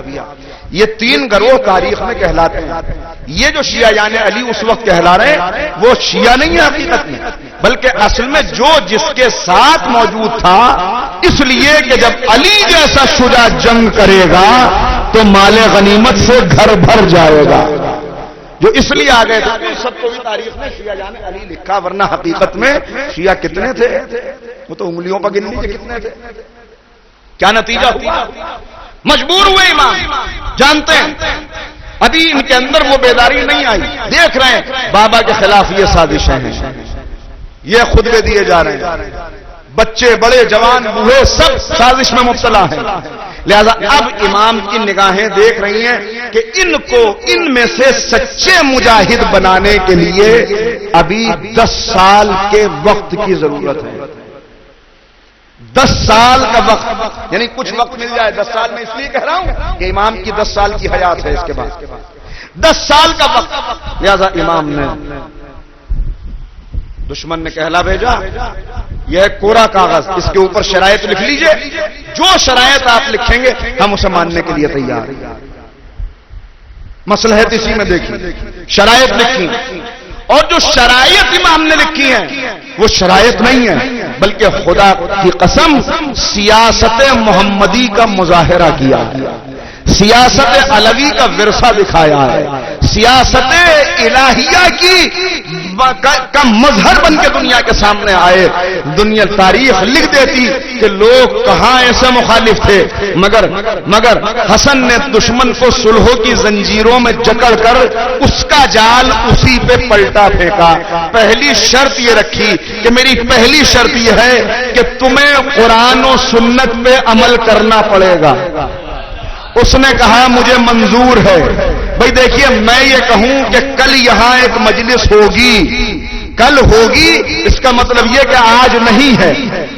یہ 3 گروہ تاریخ میں کہلاتے ہیں. یہ جو شیعیان علی اس وقت کہلا رہے ہیں وہ شیعہ نہیں ہے حقیقت میں، بلکہ اصل میں جو جس کے ساتھ موجود تھا، اس لیے کہ جب علی جیسا شجاع جنگ کرے گا تو مال غنیمت سے گھر بھر جائے گا. جو اس لیے آ گئے تھے سب کو بھی تاریخ میں شیعیان علی لکھا، ورنہ حقیقت میں شیعہ کتنے تھے وہ تو انگلیوں پر گن لیجیے کتنے تھے. کیا نتیجہ ہوا؟ مجبور ہوئے امام. جانتے ہیں ابھی ان کے اندر وہ بیداری نہیں آئی. دیکھ رہے ہیں بابا کے خلاف یہ سازشیں ہیں، یہ خطبے دیے جا رہے ہیں، بچے بڑے جوان بوڑھے سب سازش میں مبتلا ہیں. لہذا اب امام کی نگاہیں دیکھ رہی ہیں کہ ان میں سے سچے مجاہد بنانے کے لیے ابھی 10 سال کے وقت کی ضرورت ہے. 10 سال کا وقت، یعنی کچھ وقت مل جائے. 10 سال میں اس لیے کہہ رہا ہوں کہ امام کی 10 سال کی حیات ہے. اس کے بعد 10 سال کا وقت. لہذا امام نے، دشمن نے کہلا بھیجا یہ کوڑا کاغذ، اس کے اوپر شرائط لکھ لیجئے، جو شرائط آپ لکھیں گے ہم اسے ماننے کے لیے تیار ہیں. مصلحت اسی میں دیکھیں، شرائط لکھی، اور جو شرائط امام نے لکھی ہیں وہ شرائط نہیں ہے بلکہ خدا کی قسم سیاست محمدی کا مظاہرہ کیا گیا، سیاست علوی کا ورثہ دکھایا ہے، سیاست الہیہ کا مظہر بن کے دنیا کے سامنے آئے. دنیا تاریخ لکھ دیتی کہ لوگ کہاں ایسے مخالف تھے، مگر حسن نے دشمن کو صلحوں کی زنجیروں میں جکڑ کر اس کا جال اسی پہ پلٹا پھینکا. پہلی شرط یہ رکھی کہ میری پہلی شرط یہ ہے کہ تمہیں قرآن و سنت پہ عمل کرنا پڑے گا. اس نے کہا مجھے منظور ہے. بھئی دیکھیے میں یہ کہوں کہ کل یہاں ایک مجلس ہوگی، کل ہوگی، اس کا مطلب یہ کہ آج نہیں ہے.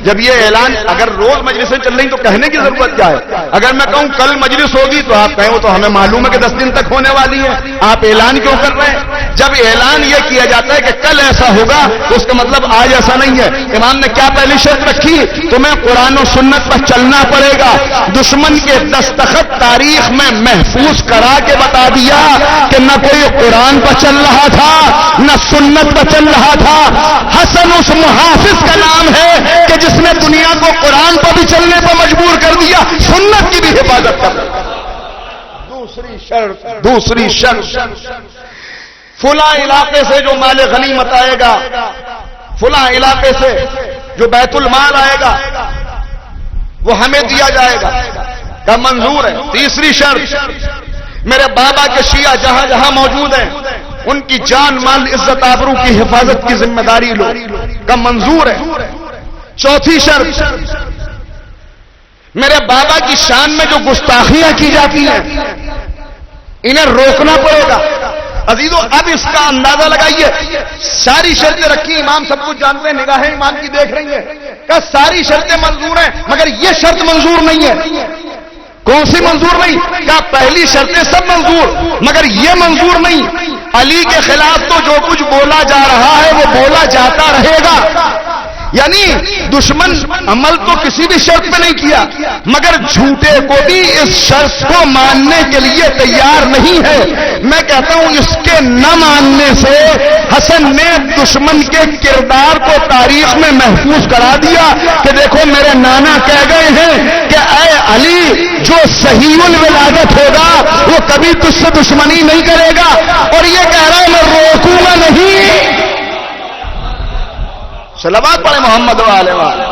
جب یہ اعلان اگر روز مجلسیں چل رہی تو کہنے کی ضرورت کیا ہے؟ اگر میں کہوں کل مجلس ہوگی تو آپ کہیں وہ تو ہمیں معلوم ہے کہ 10 دن تک ہونے والی ہے، آپ اعلان کیوں کر رہے ہیں؟ جب اعلان یہ کیا جاتا ہے کہ کل ایسا ہوگا تو اس کا مطلب آج ایسا نہیں ہے۔ امام نے کیا پہلی شرط رکھی؟ تمہیں قرآن و سنت پر چلنا پڑے گا۔ دشمن کے دستخط تاریخ میں محفوظ کرا کے بتا دیا کہ نہ کوئی قرآن پر چل رہا تھا نہ سنت پر چل رہا تھا۔ حسن اس محافظ کا نام ہے کہ جس نے دنیا کو قرآن پر بھی چلنے پر مجبور کر دیا، سنت کی بھی حفاظت کر دیا۔ دوسری شرط فلاں علاقے سے جو مال غنیمت آئے گا، فلاں علاقے سے جو بیت المال آئے گا وہ ہمیں دیا جائے گا، کیا منظور ہے؟ تیسری شرط میرے بابا کے شیعہ جہاں جہاں موجود ہیں ان کی جان مال عزت آبرو کی حفاظت کی ذمہ داری لو، کا منظور ہے۔ چوتھی شرط میرے بابا کی شان میں جو گستاخیاں کی جاتی ہیں انہیں روکنا پڑے گا۔ عزیزو اب اس کا اندازہ لگائیے، ساری شرطیں رکھی، امام سب کچھ جانتے ہیں، نگاہیں امام کی دیکھ رہی ہیں کہ ساری شرطیں منظور ہیں مگر یہ شرط منظور نہیں ہے۔ کون سی منظور نہیں؟ کہا پہلی شرطیں سب منظور مگر یہ منظور نہیں۔ علی کے خلاف تو جو کچھ بولا جا رہا ہے وہ بولا جاتا رہے گا، یعنی دشمن عمل تو کسی بھی شرط پہ نہیں کیا مگر جھوٹے کو بھی اس شرط کو ماننے کے لیے تیار نہیں ہے۔ میں کہتا ہوں اس کے نہ ماننے سے حسن نے دشمن کے کردار کو تاریخ میں محفوظ کرا دیا کہ دیکھو میرے نانا کہہ گئے ہیں کہ اے علی جو صحیح الولادت ہوگا وہ کبھی تجھ سے دشمنی نہیں کرے گا، اور یہ کہہ رہا ہے میں روکوں گا نہیں۔ صلوات پڑھیں محمد و آلہ وآلہ۔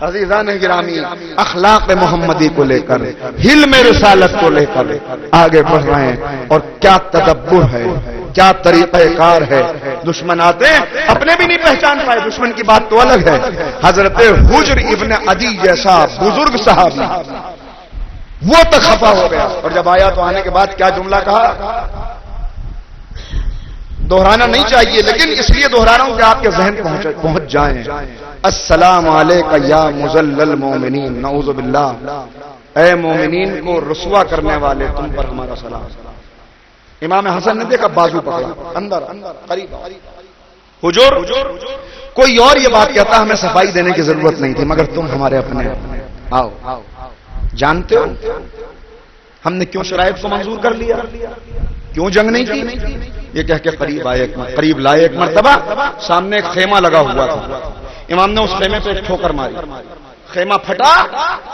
عزیزان گرامی، اخلاق محمدی کو لے کر، حلم رسالت کو لے کر آگے بڑھ رہے ہیں، اور کیا تدبر ہے، کیا طریقہ کار ہے۔ دشمن آتے ہیں اپنے بھی نہیں پہچان پائے، دشمن کی بات تو الگ ہے۔ حضرت حجر ابن عدی جیسا بزرگ صحابی وہ تک خفا ہو گیا، اور جب آیا تو آنے کے بعد کیا جملہ کہا، دہرانا نہیں چاہیے لیکن اس لیے دہرا رہا ہوں کہ آپ کے ذہن پہنچ جائیں۔ السلام علیکم یا مذلل مومنین، نعوذ باللہ، اے مومنین کو رسوا کرنے والے تم پر ہمارا سلام۔ امام حسن نے دیکھا بازو پکڑا، اندر قریب حضور، کوئی اور یہ بات کہتا ہمیں صفائی دینے کی ضرورت نہیں تھی مگر تم ہمارے اپنے آؤ۔ جانتے ہو ہم نے کیوں شرائط کو منظور کر لیا، کیوں جنگ نہیں کی؟ یہ کہہ کے قریب لائے۔ ایک مرتبہ سامنے ایک خیمہ لگا ہوا تھا، امام نے اس خیمے پہ ایک ٹھوکر ماری، خیمہ پھٹا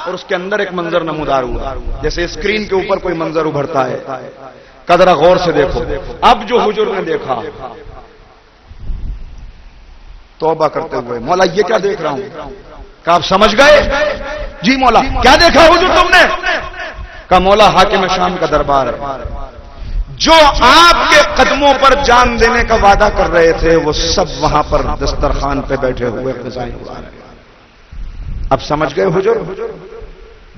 اور اس کے اندر ایک منظر نمودار ہوا، جیسے اسکرین کے اوپر کوئی منظر ابھرتا ہے۔ قدرہ غور سے دیکھو، اب جو حضور نے دیکھا توبہ کرتے ہوئے، مولا یہ کیا دیکھ رہا ہوں؟ کہ آپ سمجھ گئے؟ جی مولا کیا دیکھا حضور تم نے؟ کہ مولا حاکم شام کا دربار ہے، جو آپ کے قدموں پر جان دینے کا وعدہ کر رہے تھے وہ سب وہاں پر دسترخوان پہ بیٹھے ہوئے خزائن اڑا رہے ہیں۔ اب سمجھ گئے حضور؟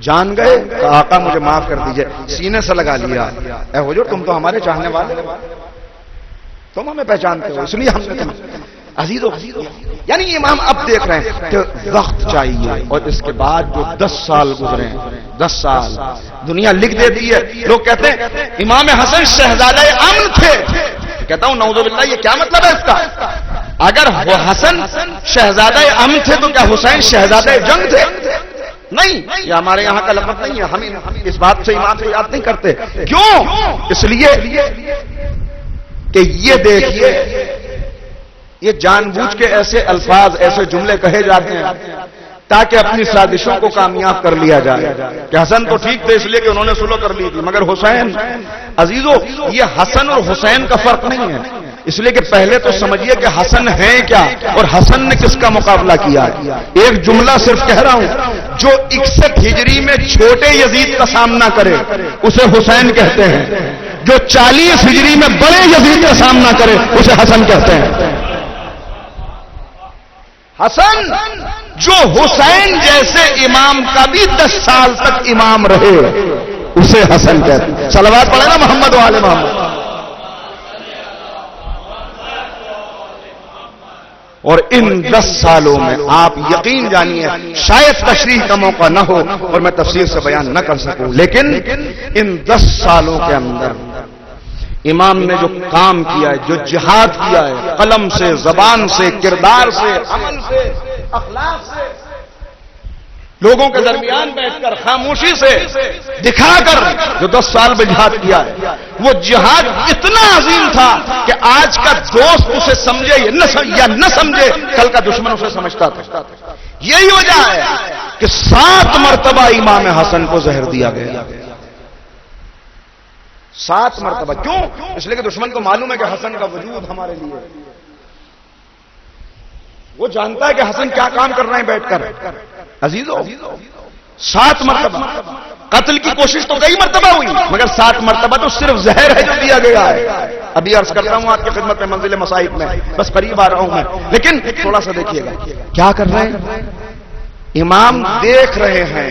جان گئے؟ کہ آقا مجھے معاف کر دیجئے، سینے سے لگا لیا، اے حضور تم تو ہمارے چاہنے والے، تم ہمیں پہچانتے ہو اس لیے ہم نے عزیزو، یعنی امام اب دیکھ رہے ہیں کہ وقت چاہیے، اور اس کے بعد جو 10 سال گزرے، 10 سال دنیا لکھ دیتی ہے۔ لوگ کہتے ہیں امام حسن شہزادہ امن تھے، کہتا ہوں نعوذ باللہ یہ کیا مطلب ہے اس کا؟ اگر وہ حسن شہزادہ امن تھے تو کیا حسین شہزادہ جنگ تھے؟ نہیں، یہ ہمارے یہاں کا لقب نہیں ہے، ہم اس بات سے امام سے یاد نہیں کرتے۔ کیوں؟ اس لیے کہ یہ دیکھیے یہ جان بوجھ کے ایسے الفاظ ایسے جملے کہے جاتے ہیں تاکہ اپنی سازشوں کو کامیاب کر لیا جائے کہ حسن تو ٹھیک تھے اس لیے کہ انہوں نے صلح کر لی تھی، مگر حسین، عزیزو یہ حسن اور حسین کا فرق نہیں ہے، اس لیے کہ پہلے تو سمجھیے کہ حسن ہیں کیا اور حسن نے کس کا مقابلہ کیا ہے۔ ایک جملہ صرف کہہ رہا ہوں، جو 61 ہجری میں چھوٹے یزید کا سامنا کرے اسے حسین کہتے ہیں، جو 40 ہجری میں بڑے یزید کا سامنا کرے اسے حسن کہتے ہیں۔ حسن جو حسین جیسے امام کا بھی 10 سال تک امام رہے اسے حسن کہتے ہیں۔ صلوات پڑھیں نا محمد و آل محمد۔ اور ان 10 سالوں میں آپ یقین جانیے شاید تشریح کا موقع نہ ہو اور میں تفصیل سے بیان نہ کر سکوں، لیکن ان 10 سالوں کے اندر امام نے جو کام کیا ہے، جو جہاد کیا ہے، قلم سے، زبان سے، کردار سے، عمل سے، اخلاق سے، لوگوں کے درمیان بیٹھ کر خاموشی سے دکھا کر جو 10 سال میں جہاد کیا ہے، وہ جہاد اتنا عظیم تھا کہ آج کا دوست اسے سمجھے یا نہ سمجھے، کل کا دشمن اسے سمجھتا تھا۔ یہی وجہ ہے کہ 7 مرتبہ امام حسن کو زہر دیا گیا، 7 مرتبہ۔ کیوں؟ اس لیے کہ دشمن کو معلوم ہے کہ حسن کا وجود ہمارے لیے، وہ جانتا ہے کہ حسن کیا کام کر رہے ہیں بیٹھ کر۔ عزیزو 7 مرتبہ، قتل کی کوشش تو کئی مرتبہ ہوئی، مگر 7 مرتبہ تو صرف زہر ہے جو دیا گیا ہے۔ ابھی عرض کرتا ہوں آپ کی خدمت میں منزل مصائب میں، بس قریب آ رہا ہوں میں، لیکن تھوڑا سا دیکھیے گا کیا کر رہے ہیں۔ امام دیکھ رہے ہیں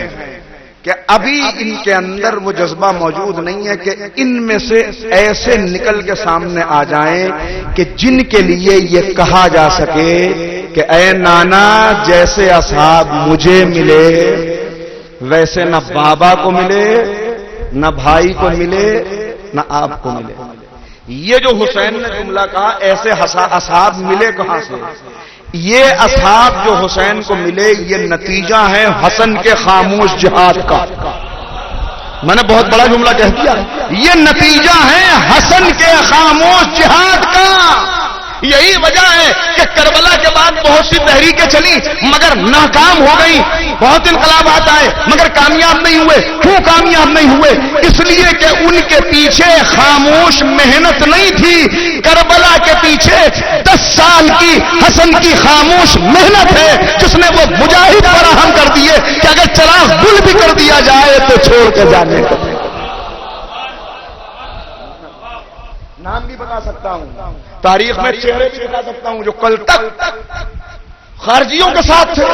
کہ ابھی ان کے اندر وہ جذبہ موجود نہیں ہے کہ ان میں سے ایسے نکل کے سامنے آ جائیں کہ جن کے لیے یہ کہا جا سکے کہ اے نانا، جیسے اصحاب مجھے ملے ویسے نہ بابا کو ملے، نہ بھائی کو ملے، نہ آپ کو ملے۔ یہ جو حسین نے جملہ کہا، ایسے اصحاب ملے کہاں سے؟ یہ اصحاب جو حسین کو ملے، یہ نتیجہ ہے حسن کے خاموش جہاد کا۔ میں نے بہت بڑا جملہ کہہ دیا، یہ نتیجہ ہے حسن کے خاموش جہاد کا۔ یہی وجہ ہے کہ کربلا کے بعد بہت سی تحریکیں چلی مگر ناکام ہو گئی، بہت انقلابات آئے مگر کامیاب نہیں ہوئے۔ کیوں کامیاب نہیں ہوئے؟ اس لیے کہ ان کے پیچھے خاموش محنت نہیں تھی، کربلا کے پیچھے 10 سال کی حسن کی خاموش محنت ہے جس نے وہ مجاہد فراہم کر دیے کہ اگر چراغ گل بھی کر دیا جائے تو چھوڑ کے جانے کو۔ نام بھی بتا سکتا ہوں، تاریخ میں چہرے بھی بتا سکتا ہوں جو کل تک خارجیوں کے ساتھ تھے۔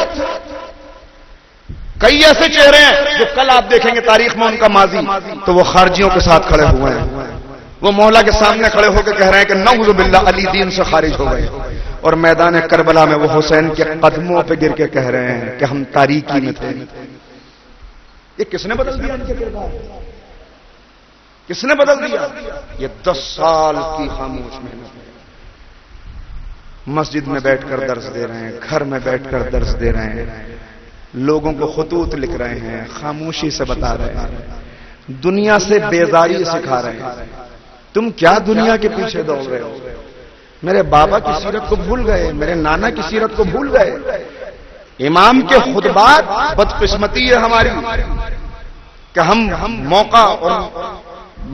کئی ایسے چہرے ہیں جو کل آپ دیکھیں گے تاریخ میں ان کا ماضی تو وہ خارجیوں کے ساتھ کھڑے ہوئے ہیں۔ وہ مولا کے سامنے کھڑے ہو کے کہہ رہے ہیں کہ نعوذ باللہ علی دین سے خارج ہو گئے، اور میدان کربلا میں وہ حسین کے قدموں پہ گر کے کہہ رہے ہیں کہ ہم تاریکی میں تھے۔ یہ کس نے بدل دیا ان کے کردار؟ کس نے بدل دیا؟ یہ 10 سال کی خاموش محنت۔ مسجد میں بیٹھ کر درس دے رہے ہیں، گھر میں بیٹھ کر درس دے رہے ہیں، لوگوں کو خطوط لکھ رہے ہیں، خاموشی سے بتا رہے ہیں، دنیا سے بیزاری سکھا رہے ہیں۔ تم کیا دنیا کے پیچھے دوڑ رہے ہو؟ میرے بابا کی سیرت کو بھول گئے، میرے نانا کی سیرت کو بھول گئے۔ امام کے خطبات، بدقسمتی ہے ہماری کہ ہم موقع اور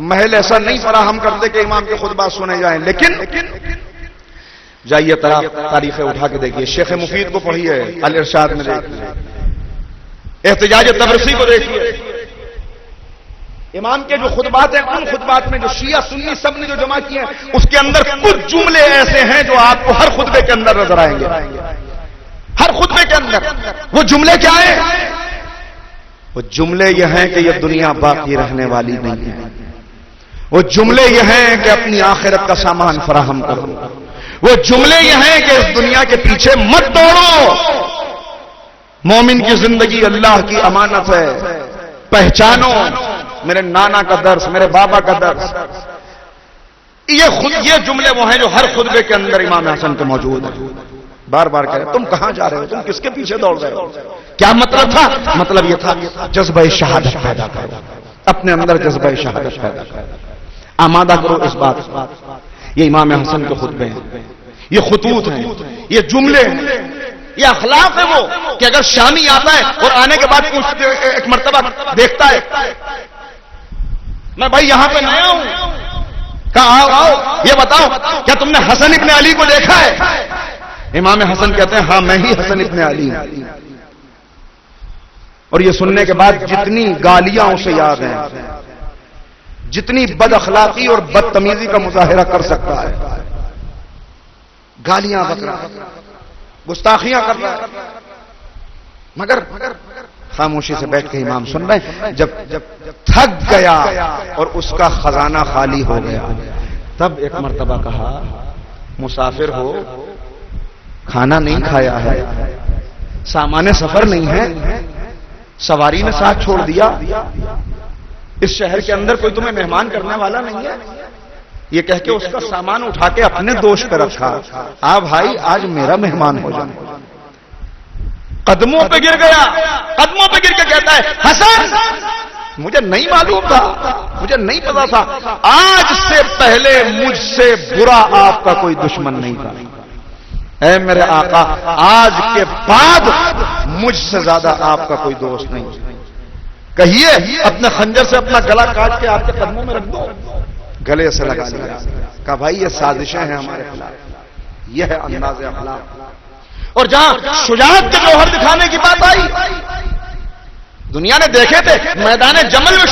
محل ایسا نہیں فراہم کرتے کہ امام کے خطبات سنے جائیں، لیکن جائیے تاریخیں اٹھا کے دیکھیے، شیخ مفید کو پڑھیے، الارشاد میں دیکھیے، احتجاج تبرسی کو دیکھیے، امام کے جو خطبات ہیں ان خطبات میں جو شیعہ سنی سب نے جو جمع کیے ہیں اس کے اندر کچھ جملے ایسے ہیں جو آپ کو ہر خطبے کے اندر نظر آئیں گے۔ ہر خطبے کے اندر وہ جملے کیا ہیں؟ وہ جملے یہ ہیں کہ یہ دنیا باقی رہنے والی نہیں ہے، وہ جملے یہ ہیں کہ اپنی آخرت کا سامان فراہم کرو، وہ جملے یہ ہیں کہ اس دنیا کے پیچھے مت دوڑو، مومن کی زندگی اللہ کی امانت ہے، پہچانو۔ میرے نانا کا درس، میرے بابا کا درس، یہ جملے وہ ہیں جو ہر خطبے کے اندر امام حسن کے موجود ہیں۔ بار بار کہہ رہے تم کہاں جا رہے ہو، تم کس کے پیچھے دوڑ رہے ہو؟ کیا مطلب تھا؟ مطلب یہ تھا جذبہ شہادت پیدا کرو، اپنے اندر جذبہ شہادت پیدا کرو، آمادہ کرو اس بات۔ یہ امام حسن کے خطبے ہیں، یہ خطوط ہیں، یہ جملے ہیں، یہ اخلاق ہے وہ کہ اگر شامی آتا ہے اور آنے کے بعد ایک مرتبہ دیکھتا ہے میں بھائی یہاں پہ نیا ہوں، کہا آؤ یہ بتاؤ کیا تم نے حسن ابن علی کو دیکھا ہے؟ امام حسن کہتے ہیں ہاں میں ہی حسن ابن علی ہوں۔ اور یہ سننے کے بعد جتنی گالیاں اسے یاد ہیں، جتنی بد اخلاقی اور بدتمیزی کا مظاہرہ کر سکتا ہے، گالیاں بک رہا ہے، گستاخیاں کر رہا ہے، مگر خاموشی سے بیٹھ کے امام سن رہے ہیں۔ جب تھک گیا اور اس کا خزانہ خالی ہو گیا تب ایک مرتبہ کہا مسافر ہو کھانا نہیں کھایا ہے، سامان سفر نہیں ہے، سواری نے ساتھ چھوڑ دیا، اس شہر کے اندر کوئی تمہیں مہمان کرنے والا نہیں ہے، یہ کہہ کے اس کا سامان اٹھا کے اپنے دوش پہ رکھا، آ بھائی آج میرا مہمان ہو جائے۔ قدموں پہ گر گیا، قدموں پہ گر کے کہتا ہے حسن مجھے نہیں معلوم تھا، مجھے نہیں پتا تھا، آج سے پہلے مجھ سے برا آپ کا کوئی دشمن نہیں تھا، اے میرے آقا آج کے بعد مجھ سے زیادہ آپ کا کوئی دوست نہیں، کہیے اپنے خنجر سے اپنا گلا کاٹ کے آپ کے قدموں میں رکھ دو، گلے سے لگا لیا، کہا بھائی یہ سازشیں ہیں ہمارے خلاف، یہ ہے انداز اخلاق۔ اور جہاں شجاعت کے جوہر دکھانے کی بات آئی، دنیا نے دیکھے تھے میدان جمل میں